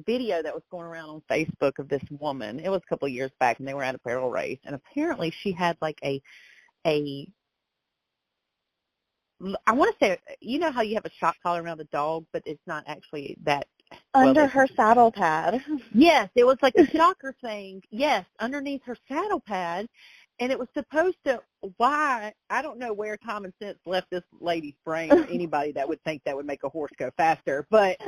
B: video that was going around on Facebook of this woman. It was a couple of years back, and they were at a barrel race, and apparently she had like a I want to say, you know how you have a shock collar around a dog, but it's not actually that. Well,
C: Under her saddle pad.
B: yes, it was like a shocker thing. Yes, underneath her saddle pad, and it was supposed to. Why? I don't know where common sense left this lady's brain, or anybody that would think that would make a horse go faster, but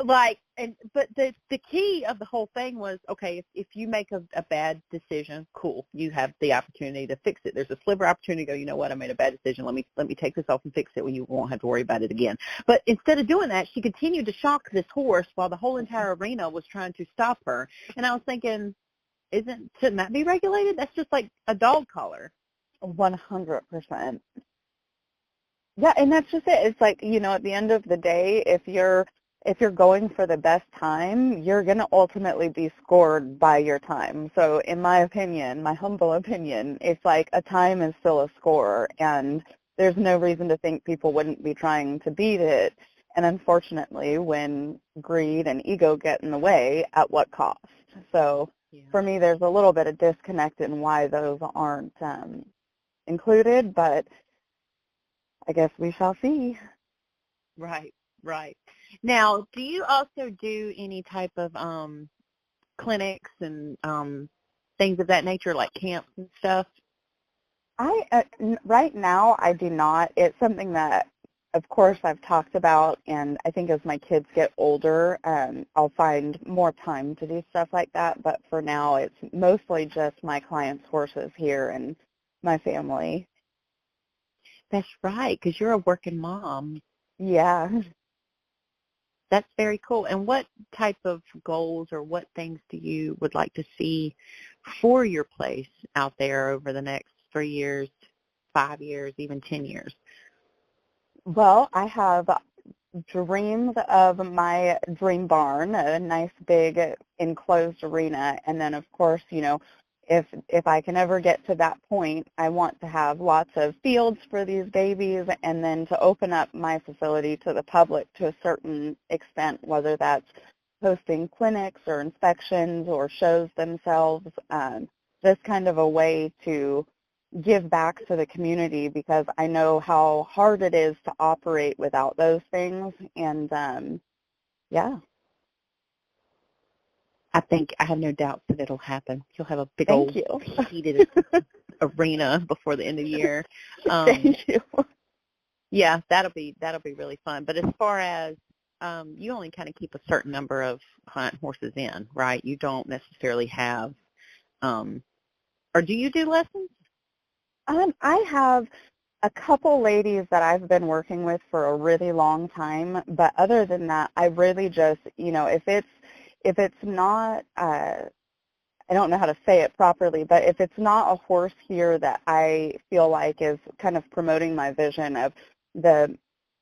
B: But the key of the whole thing was, okay, if you make a bad decision, cool, you have the opportunity to fix it. There's a sliver opportunity to go, you know what, I made a bad decision. Let me take this off and fix it, when you won't have to worry about it again. But instead of doing that, she continued to shock this horse while the whole entire arena was trying to stop her. And I was thinking, shouldn't that be regulated? That's just like a dog collar.
C: 100%. Yeah, and that's just it. It's like, at the end of the day, if you're going for the best time, you're going to ultimately be scored by your time. So in my opinion, my humble opinion, it's like a time is still a score, and there's no reason to think people wouldn't be trying to beat it. And unfortunately, when greed and ego get in the way, at what cost? So for me, there's a little bit of disconnect in why those aren't included, but I guess we shall see.
B: Right. Now, do you also do any type of clinics and things of that nature, like camps and stuff?
C: Right now, I do not. It's something that, of course, I've talked about, and I think as my kids get older, I'll find more time to do stuff like that. But for now, it's mostly just my clients' horses here and my family.
B: That's right, because you're a working mom.
C: Yeah.
B: That's very cool. And what type of goals or what things would like to see for your place out there over the next 3 years, 5 years, even 10 years?
C: Well, I have dreams of my dream barn, a nice big enclosed arena, and then of course, if I can ever get to that point, I want to have lots of fields for these babies, and then to open up my facility to the public to a certain extent, whether that's hosting clinics or inspections or shows themselves, just kind of a way to give back to the community, because I know how hard it is to operate without those things. And yeah.
B: I have no doubt that it'll happen. You'll have a big
C: Thank
B: old
C: you.
B: heated arena before the end of the year.
C: Thank you.
B: Yeah, that'll be really fun. But as far as you only kind of keep a certain number of client horses in, right? You don't necessarily have, or do you do lessons?
C: I have a couple ladies that I've been working with for a really long time, but other than that, I really just, if it's not, I don't know how to say it properly, but if it's not a horse here that I feel like is kind of promoting my vision of the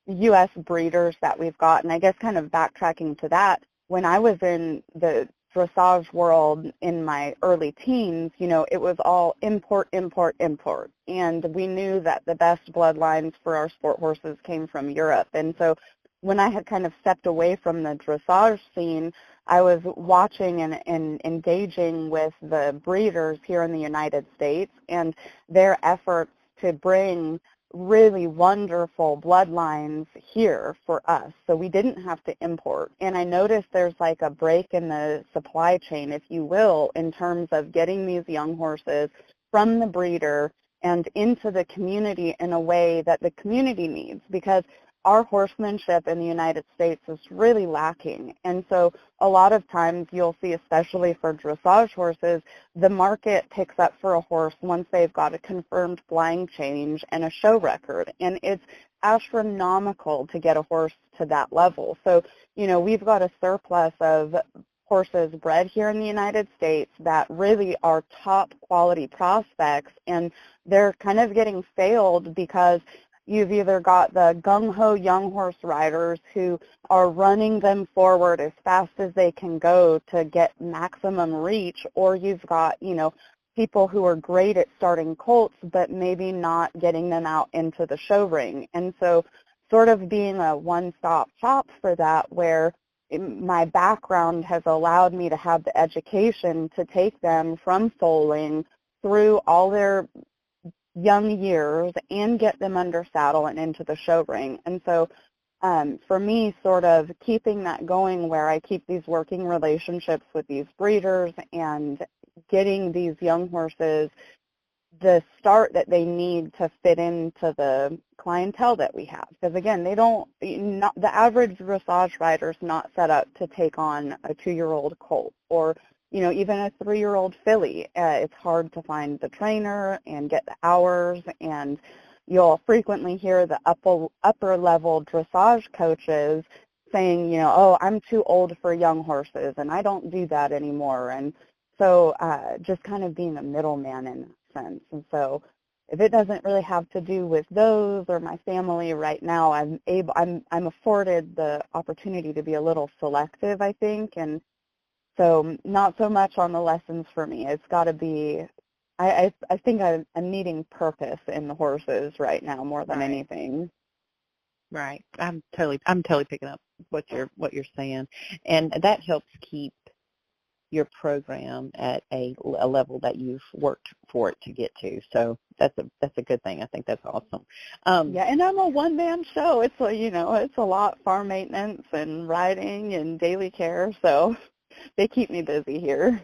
C: U.S. breeders that we've got, and I guess kind of backtracking to that, when I was in the dressage world in my early teens, it was all import, import, import. And we knew that the best bloodlines for our sport horses came from Europe. And so when I had kind of stepped away from the dressage scene, I was watching and engaging with the breeders here in the United States and their efforts to bring really wonderful bloodlines here for us, so we didn't have to import. And I noticed there's like a break in the supply chain, if you will, in terms of getting these young horses from the breeder and into the community in a way that the community needs, because our horsemanship in the United States is really lacking. And so a lot of times you'll see, especially for dressage horses, the market picks up for a horse once they've got a confirmed flying change and a show record. And it's astronomical to get a horse to that level. So, we've got a surplus of horses bred here in the United States that really are top quality prospects, and they're kind of getting failed because you've either got the gung-ho young horse riders who are running them forward as fast as they can go to get maximum reach, or you've got, people who are great at starting colts but maybe not getting them out into the show ring. And so sort of being a one-stop shop for that, where my background has allowed me to have the education to take them from foaling through all their young years and get them under saddle and into the show ring. And so for me, sort of keeping that going, where I keep these working relationships with these breeders and getting these young horses the start that they need to fit into the clientele that we have. Because again, the average dressage rider is not set up to take on a 2-year-old colt or, even a 3-year-old filly. It's hard to find the trainer and get the hours, and you'll frequently hear the upper level dressage coaches saying, oh, I'm too old for young horses and I don't do that anymore. And so just kind of being a middleman in that sense. And so if it doesn't really have to do with those or my family right now, I'm afforded the opportunity to be a little selective, I think. And so not so much on the lessons for me. It's got to be, I think I'm needing purpose in the horses right now more than anything.
B: Right. I'm totally picking up what you're saying, and that helps keep your program at a level that you've worked for it to get to. So that's a good thing. I think that's awesome.
C: Yeah, and I'm a one-man show. It's it's a lot, farm maintenance and riding and daily care. So they keep me busy here.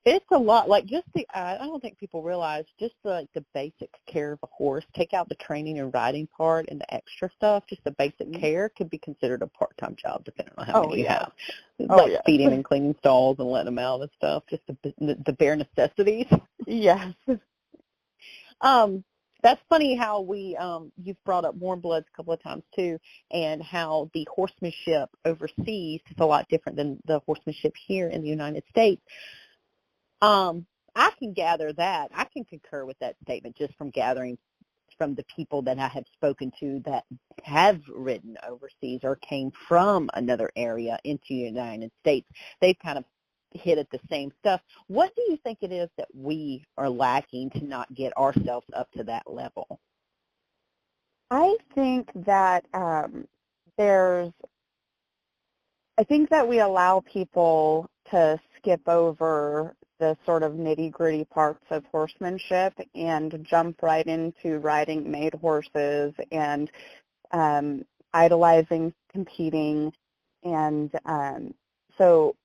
B: It's a lot, like just I don't think people realize just the basic care of a horse. Take out the training and riding part and the extra stuff, just the basic care could be considered a part-time job depending on how many you have. Like feeding and cleaning stalls and letting them out and stuff, just the bare necessities.
C: Yes.
B: That's funny how you've brought up warm bloods a couple of times too, and how the horsemanship overseas is a lot different than the horsemanship here in the United States. I can gather that. I can concur with that statement just from gathering from the people that I have spoken to that have ridden overseas or came from another area into the United States. They've kind of hit at the same stuff. What do you think it is that we are lacking to not get ourselves up to that level?
C: I think that we allow people to skip over the sort of nitty-gritty parts of horsemanship and jump right into riding maid horses and idolizing competing. And so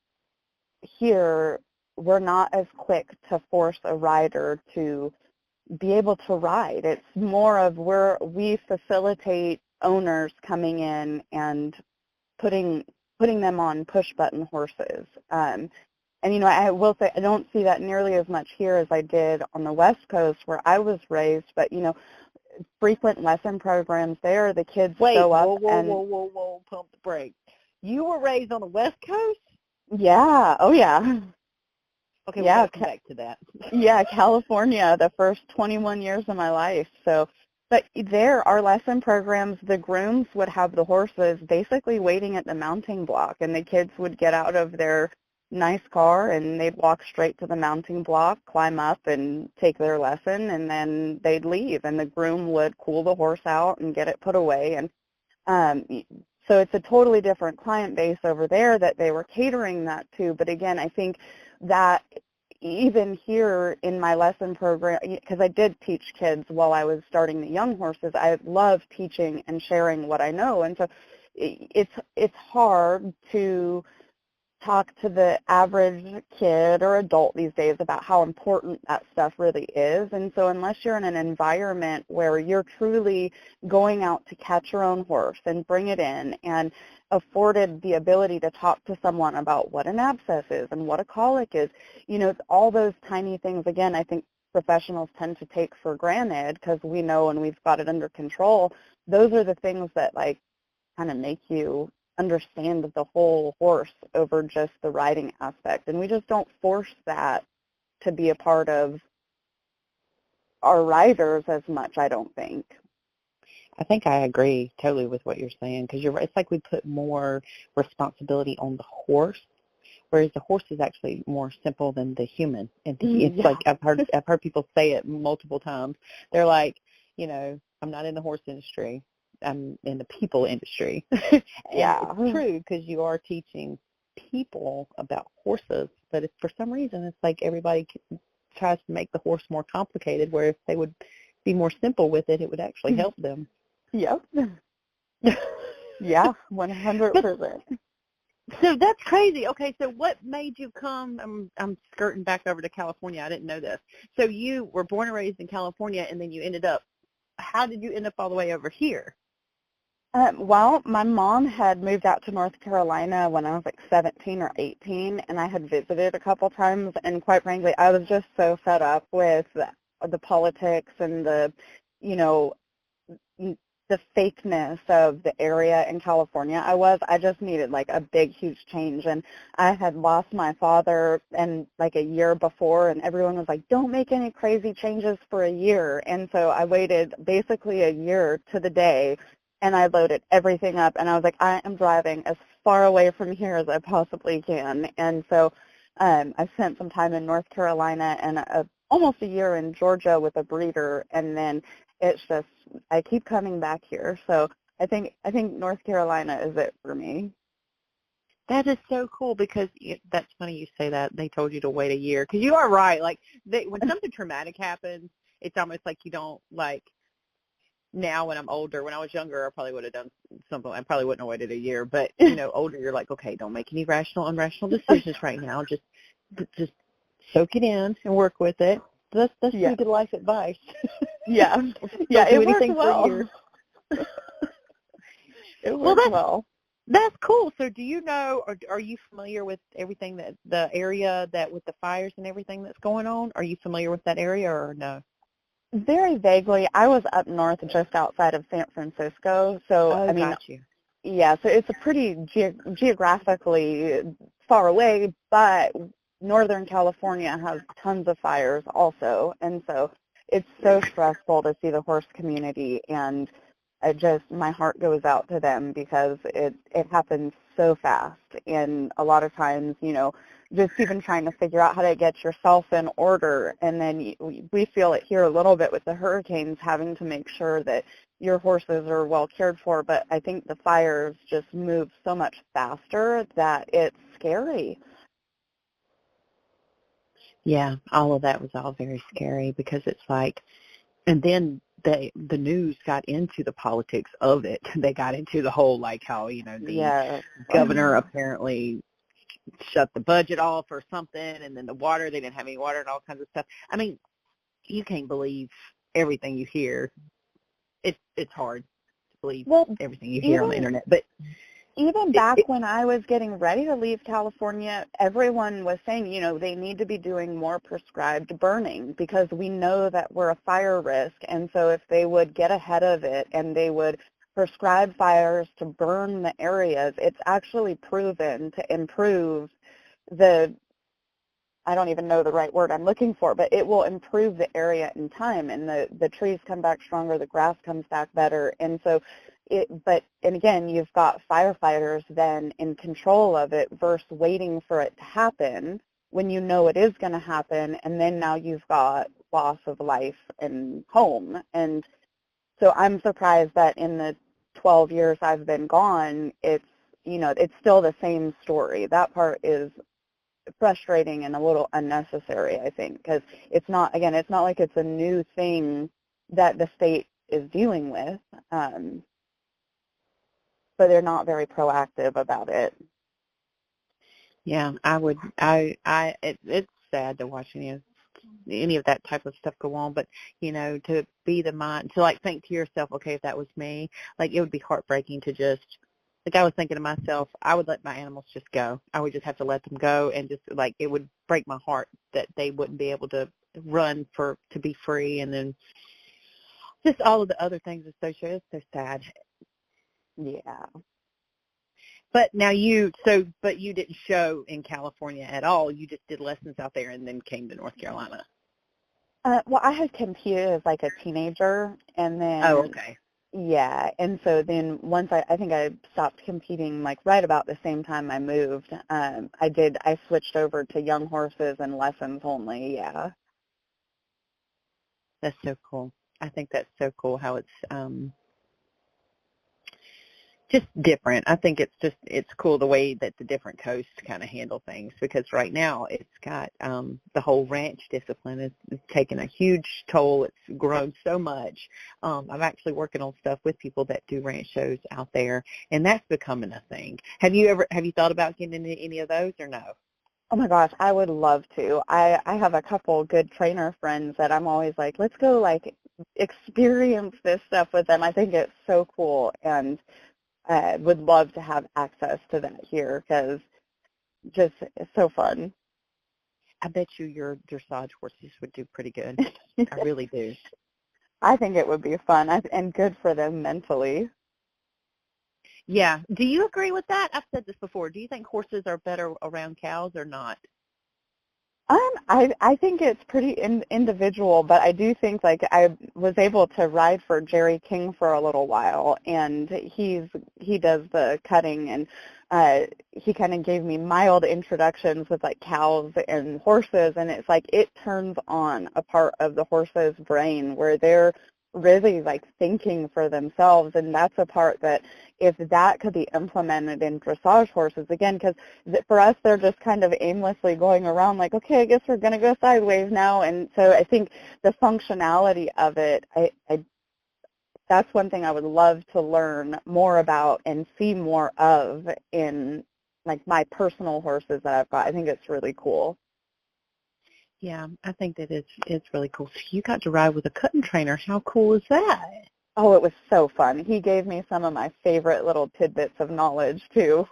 C: here we're not as quick to force a rider to be able to ride. It's more of we facilitate owners coming in and putting them on push-button horses. And, I will say I don't see that nearly as much here as I did on the West Coast where I was raised. But, frequent lesson programs there, the kids show up and...
B: Whoa, pump the brakes. You were raised on the West Coast?
C: Yeah. Oh, yeah.
B: Okay, we'll come back to that.
C: Yeah, California, the first 21 years of my life. So, but there, our lesson programs, the grooms would have the horses basically waiting at the mounting block, and the kids would get out of their nice car and they'd walk straight to the mounting block, climb up and take their lesson, and then they'd leave, and the groom would cool the horse out and get it put away. And so it's a totally different client base over there that they were catering that to. But again, I think that even here in my lesson program, because I did teach kids while I was starting the young horses, I love teaching and sharing what I know. And so it's hard to talk to the average kid or adult these days about how important that stuff really is. And so unless you're in an environment where you're truly going out to catch your own horse and bring it in and afforded the ability to talk to someone about what an abscess is and what a colic is, all those tiny things, again, I think professionals tend to take for granted because we know and we've got it under control. Those are the things that kind of make you understand the whole horse over just the riding aspect. And we just don't force that to be a part of our riders as much, I don't think.
B: I think I agree totally with what you're saying, because you're right. It's like we put more responsibility on the horse, whereas the horse is actually more simple than the human. And it's like I've heard people say it multiple times. They're like, I'm not in the horse industry. I'm in the people industry.
C: Yeah,
B: it's true, because you are teaching people about horses, but for some reason it's like everybody tries to make the horse more complicated, where if they would be more simple with it, it would actually help them.
C: Yep. Yeah, 100%.
B: So that's crazy. Okay, so what made you come? I'm skirting back over to California. I didn't know this. So you were born and raised in California, and then you ended up. How did you end up all the way over here?
C: Well, my mom had moved out to North Carolina when I was like 17 or 18, and I had visited a couple times, and quite frankly, I was just so fed up with the politics and you know, the fakeness of the area in California I just needed like a big, huge change. And I had lost my father and like a year before, and everyone was like, don't make any crazy changes for a year. And so I waited basically a year to the day, and I loaded everything up, and I was like, I am driving as far away from here as I possibly can. And so I spent some time in North Carolina and almost a year in Georgia with a breeder, and then it's just I keep coming back here. So I think North Carolina is it for me.
B: That is so cool because that's funny you say that. They told you to wait a year because you are right. Like when something traumatic happens, it's almost like you don't like. Now when I'm older, when I was younger, I probably would have done something. I probably wouldn't have waited a year. But older, you're like, okay, don't make any irrational decisions right now. Just soak it in and work with it. That's pretty good life advice.
C: Yeah,
B: it
C: worked
B: well.
C: For a year. It worked well.
B: That's cool. So do you know, or are you familiar with everything that the area that with the fires and everything that's going on? Are you familiar with that area or no?
C: Very vaguely. I was up north just outside of San Francisco. So, I mean,
B: got you.
C: Yeah, so it's a pretty geographically far away, but Northern California has tons of fires also. And so it's so stressful to see the horse community, and my heart goes out to them because it happens so fast. And a lot of times, just even trying to figure out how to get yourself in order. And then we feel it here a little bit with the hurricanes, having to make sure that your horses are well cared for. But I think the fires just move so much faster that it's scary.
B: Yeah, all of that was all very scary because it's like, and then the news got into the politics of it. They got into the whole like how, the governor apparently shut the budget off or something, and then the water, they didn't have any water and all kinds of stuff. I mean, you can't believe everything you hear. It's hard to believe everything you hear on the internet. But
C: even back when I was getting ready to leave California, everyone was saying, they need to be doing more prescribed burning because we know that we're a fire risk. And so if they would get ahead of it and they would prescribe fires to burn the areas, it's actually proven to improve I don't even know the right word I'm looking for, but it will improve the area in time, and the trees come back stronger, the grass comes back better. And so and again, you've got firefighters then in control of it versus waiting for it to happen when you know it is going to happen, and then now you've got loss of life and home. And so I'm surprised that in the 12 years I've been gone, it's still the same story. That part is frustrating and a little unnecessary, I think, because it's not like it's a new thing that the state is dealing with, but they're not very proactive about it.
B: Yeah, it's sad to watch any of that type of stuff go on, but to be the mind to like think to yourself, okay, if that was me, like it would be heartbreaking to just like I was thinking to myself, I would let my animals just go. I would just have to let them go, and just like it would break my heart that they wouldn't be able to run to be free, and then just all of the other things associated. It's so sad.
C: Yeah.
B: But now but you didn't show in California at all. You just did lessons out there and then came to North Carolina.
C: Well, I had competed as like a teenager, and then
B: okay.
C: Yeah, and so then once I think I stopped competing like right about the same time I moved. I switched over to young horses and lessons only. Yeah.
B: That's so cool. I think that's so cool how it's just different. I think it's cool the way that the different coasts kind of handle things, because right now it's got the whole ranch discipline is taking a huge toll. It's grown so much. I'm actually working on stuff with people that do ranch shows out there, and that's becoming a thing. Have you thought about getting into any of those or no?
C: Oh my gosh, I would love to. I have a couple good trainer friends that I'm always like, let's go like experience this stuff with them. I think it's so cool, and would love to have access to that here because just it's so fun.
B: I bet you your dressage horses would do pretty good. I really do.
C: I think it would be fun and good for them mentally.
B: Yeah. Do you agree with that? I've said this before. Do you think horses are better around cows or not?
C: I think it's pretty individual, but I do think like I was able to ride for Jerry King for a little while, and he does the cutting, and he kind of gave me mild introductions with like cows and horses, and it's like it turns on a part of the horse's brain where they're really like thinking for themselves, and that's a part that if that could be implemented in dressage horses, again, because for us they're just kind of aimlessly going around like, okay, I guess we're going to go sideways now, and so I think the functionality of it, I that's one thing I would love to learn more about and see more of in like my personal horses that I've got. I think it's really cool.
B: Yeah, I think that it's really cool. So you got to ride with a cutting trainer. How cool is that?
C: Oh, it was so fun. He gave me some of my favorite little tidbits of knowledge too.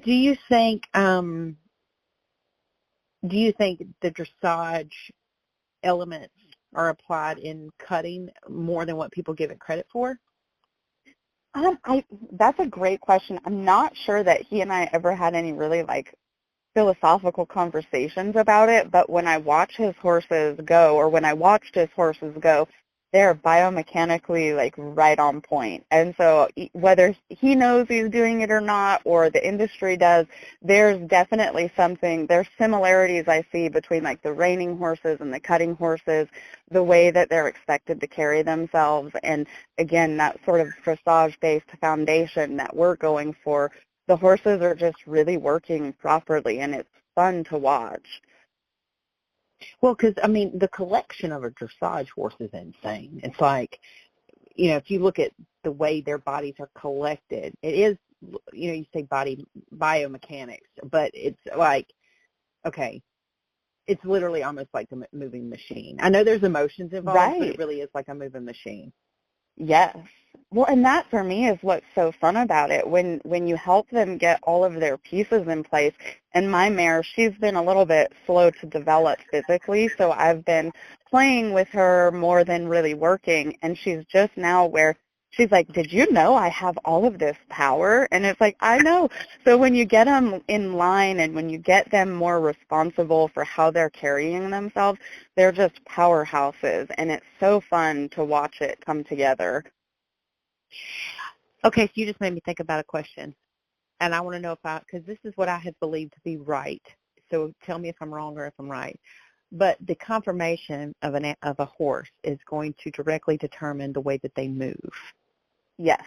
B: Do you think the dressage elements are applied in cutting more than what people give it credit for?
C: That's a great question. I'm not sure that he and I ever had any really like philosophical conversations about it, but when I watch his horses go, or when I watched his horses go, they're biomechanically like right on point. And so whether he knows he's doing it or not, or the industry does, there's definitely there's similarities I see between like the reining horses and the cutting horses, the way that they're expected to carry themselves, and again, that sort of dressage-based foundation that we're going for. The horses are just really working properly, and it's fun to watch.
B: Well, because, I mean, the collection of a dressage horse is insane. It's like, you know, if you look at the way their bodies are collected, it is, you know, you say body biomechanics, but it's like, okay, it's literally almost like a moving machine. I know there's emotions involved,
C: Right.
B: but it really is like a moving machine.
C: Yes. Well, and that for me is what's so fun about it. When you help them get all of their pieces in place, and my mare, she's been a little bit slow to develop physically, so I've been playing with her more than really working, and she's just now where she's like, did you know I have all of this power? And it's like, I know. So when you get them in line and when you get them more responsible for how they're carrying themselves, they're just powerhouses, and it's so fun to watch it come together.
B: Okay, so you just made me think about a question, and I want to know because this is what I have believed to be right. So tell me if I'm wrong or if I'm right. But the conformation of a horse is going to directly determine the way that they move.
C: Yes.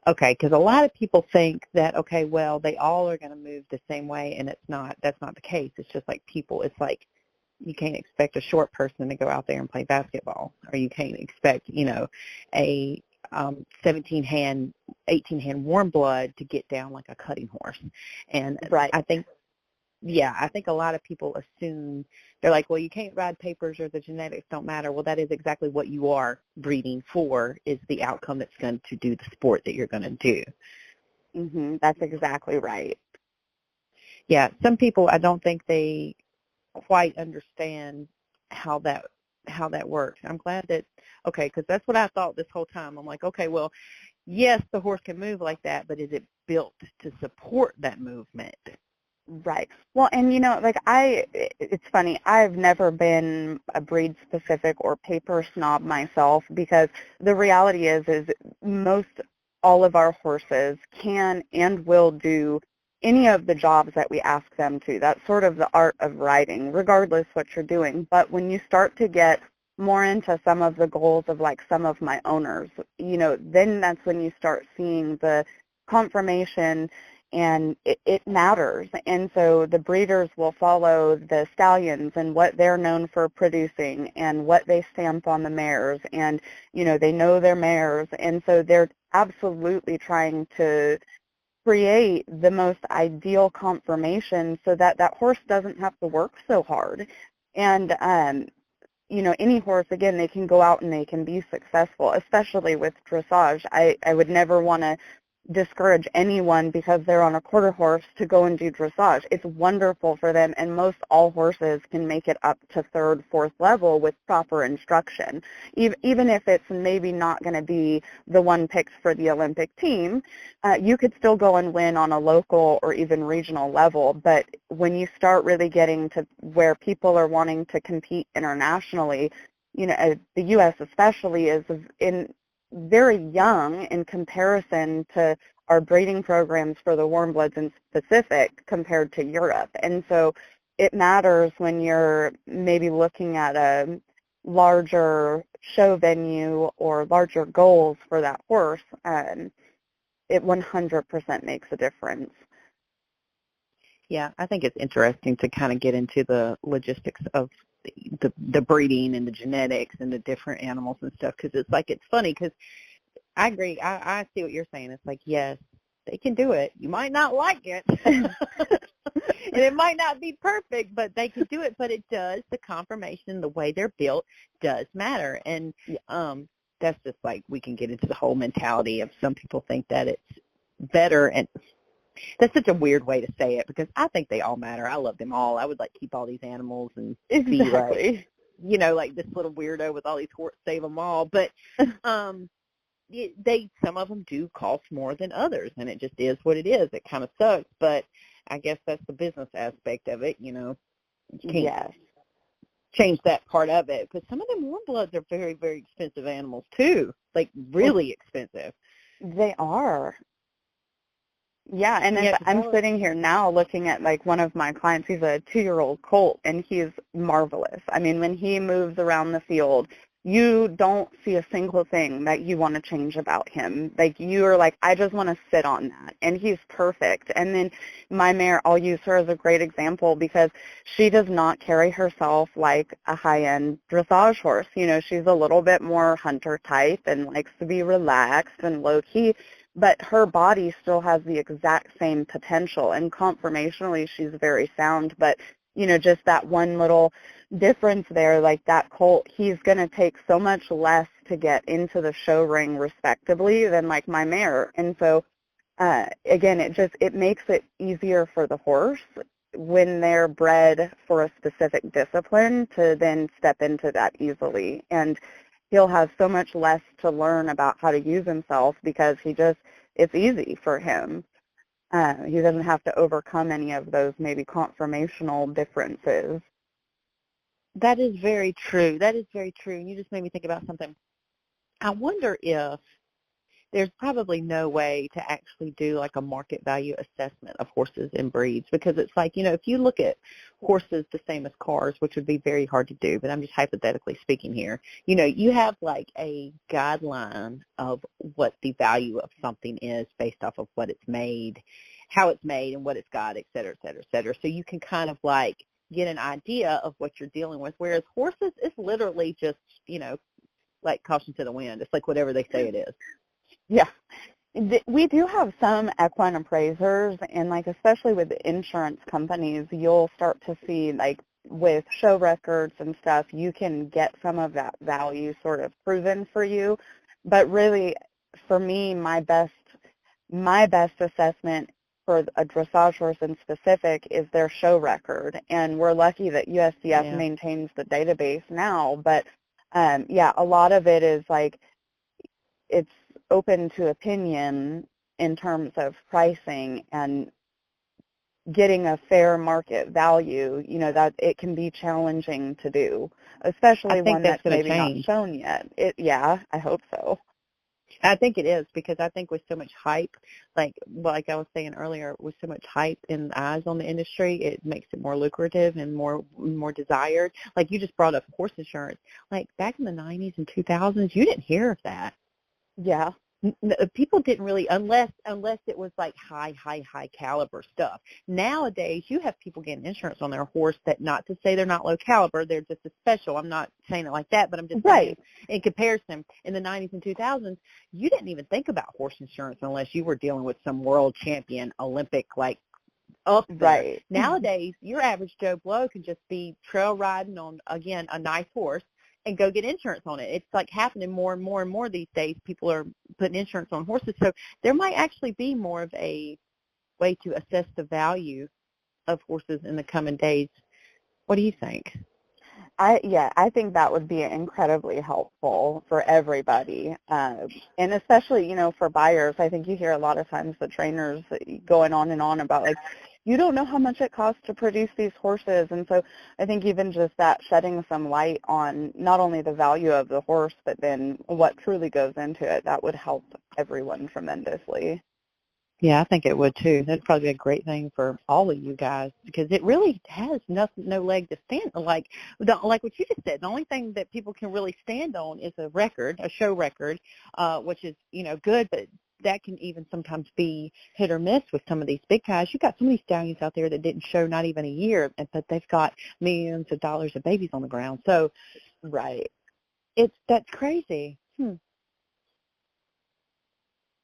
B: Okay, because a lot of people think that, okay, well, they all are going to move the same way, and that's not the case. It's just like people. It's like you can't expect a short person to go out there and play basketball, or you can't expect, you know, a 17-hand, 18-hand warm blood to get down like a cutting horse. And
C: Right.
B: I think a lot of people assume, they're like, well, you can't ride papers or the genetics don't matter. Well, that is exactly what you are breeding for, is the outcome that's going to do the sport that you're going to do.
C: Mhm. That's exactly right.
B: Yeah, some people, I don't think they quite understand how that works. I'm glad that, okay, because that's what I thought this whole time. I'm like, okay, well, yes, the horse can move like that, but is it built to support that movement?
C: Right. Well, and you know, like it's funny, I've never been a breed specific or paper snob myself, because the reality is most all of our horses can and will do any of the jobs that we ask them to. That's sort of the art of riding, regardless what you're doing. But when you start to get more into some of the goals of like some of my owners, then that's when you start seeing the confirmation, and it matters. And so the breeders will follow the stallions and what they're known for producing and what they stamp on the mares, and they know their mares, and so they're absolutely trying to create the most ideal conformation so that that horse doesn't have to work so hard. And any horse, again, they can go out and they can be successful, especially with dressage. I would never want to discourage anyone because they're on a quarter horse to go and do dressage. It's wonderful for them, and most all horses can make it up to third, fourth level with proper instruction. Even if it's maybe not going to be the one picked for the Olympic team, you could still go and win on a local or even regional level. But when you start really getting to where people are wanting to compete internationally, the U.S. especially is in very young in comparison to our breeding programs for the warm bloods in specific compared to Europe. And so it matters when you're maybe looking at a larger show venue or larger goals for that horse. It 100% makes a difference.
B: Yeah, I think it's interesting to kind of get into the logistics of the breeding and the genetics and the different animals and stuff, because it's funny because I agree. I see what you're saying. It's like, yes, they can do it. You might not like it, and it might not be perfect, but they can do it. But it does. The conformation, the way they're built, does matter. And that's just like we can get into the whole mentality of some people think that it's better, and that's such a weird way to say it because I think they all matter. I love them all. I would keep all these animals and be like, like this little weirdo with all these horses, save them all. But some of them do cost more than others, and it just is what it is. It kind of sucks, but I guess that's the business aspect of it. You can't change that part of it. But some of them warm bloods are very, very expensive animals too, really expensive.
C: They are. Yeah, and I'm sitting here now looking at one of my clients. He's a 2-year-old colt, and he's marvelous. I mean, when he moves around the field, you don't see a single thing that you want to change about him. You're I just want to sit on that, and he's perfect. And then my mare, I'll use her as a great example because she does not carry herself like a high-end dressage horse. She's a little bit more hunter type and likes to be relaxed and low-key, but her body still has the exact same potential, and conformationally she's very sound. But, just that one little difference there, that colt, he's going to take so much less to get into the show ring respectably than my mare. And so, again, it makes it easier for the horse when they're bred for a specific discipline to then step into that easily. And he'll have so much less to learn about how to use himself because it's easy for him. He doesn't have to overcome any of those maybe conformational differences.
B: That is very true. That is very true. And you just made me think about something. I wonder if there's probably no way to actually do a market value assessment of horses and breeds, because it's if you look at horses the same as cars, which would be very hard to do, but I'm just hypothetically speaking here, you have a guideline of what the value of something is based off of what it's made, how it's made, and what it's got, et cetera, et cetera, et cetera. So you can kind of get an idea of what you're dealing with, whereas horses is literally just, caution to the wind. It's whatever they say it is.
C: Yeah. We do have some equine appraisers, and especially with the insurance companies, you'll start to see with show records and stuff, you can get some of that value sort of proven for you. But really, for me, my best assessment for a dressage horse in specific is their show record, and we're lucky that USDF maintains the database now. But a lot of it is it's open to opinion in terms of pricing and getting a fair market value, that it can be challenging to do, especially one that's maybe not shown yet. I hope so.
B: I think it is, because I think with so much hype, like I was saying earlier, with so much hype and eyes on the industry, it makes it more lucrative and more desired. Like you just brought up horse insurance. Like back in the 90s and 2000s, you didn't hear of that.
C: Yeah.
B: People didn't really, unless it was like high caliber stuff. Nowadays, you have people getting insurance on their horse that, not to say they're not low caliber, they're just a special. I'm not saying it like that, but I'm just saying, in comparison, in the 90s and 2000s, you didn't even think about horse insurance unless you were dealing with some world champion, Olympic, like, up there.
C: Right.
B: Nowadays, your average Joe Blow can just be trail riding on, again, a nice horse and go get insurance on it. It's like happening more and more and more these days. People are putting insurance on horses. So there might actually be more of a way to assess the value of horses in the coming days. What do you think?
C: I think that would be incredibly helpful for everybody, and especially, for buyers. I think you hear a lot of times the trainers going on and on about, like, you don't know how much it costs to produce these horses. And so I think even just that, shedding some light on not only the value of the horse, but then what truly goes into it, that would help everyone tremendously.
B: Yeah, I think it would too. That'd probably be a great thing for all of you guys, because it really has no leg to stand on. Like what you just said, the only thing that people can really stand on is a show record, which is, good, but that can even sometimes be hit or miss with some of these big guys. You've got some of these stallions out there that didn't show not even a year, but they've got millions of dollars of babies on the ground. So,
C: right.
B: That's crazy.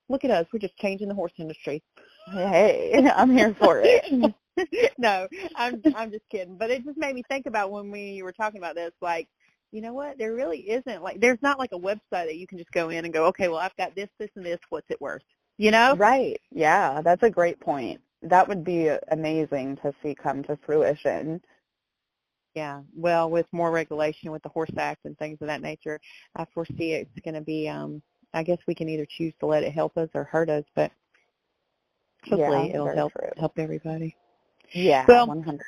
B: Look at us. We're just changing the horse industry.
C: Hey, I'm here for it.
B: No, I'm just kidding. But it just made me think about when you were talking about this, like, you know what? There really isn't, like, there's not like a website that you can just go in and go, okay, well, I've got this, and this. What's it worth?
C: Right. Yeah, that's a great point. That would be amazing to see come to fruition.
B: Yeah. Well, with more regulation with the Horse Act and things of that nature, I foresee it's going to be, I guess we can either choose to let it help us or hurt us, but hopefully it'll help everybody.
C: Yeah,
B: well,
C: 100%.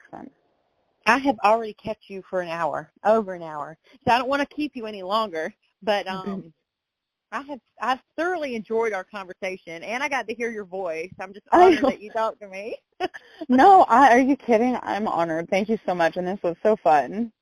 B: I have already kept you for over an hour, so I don't want to keep you any longer, but I've thoroughly enjoyed our conversation, and I got to hear your voice. I'm just honored that you talked to me.
C: No, are you kidding? I'm honored. Thank you so much, and this was so fun.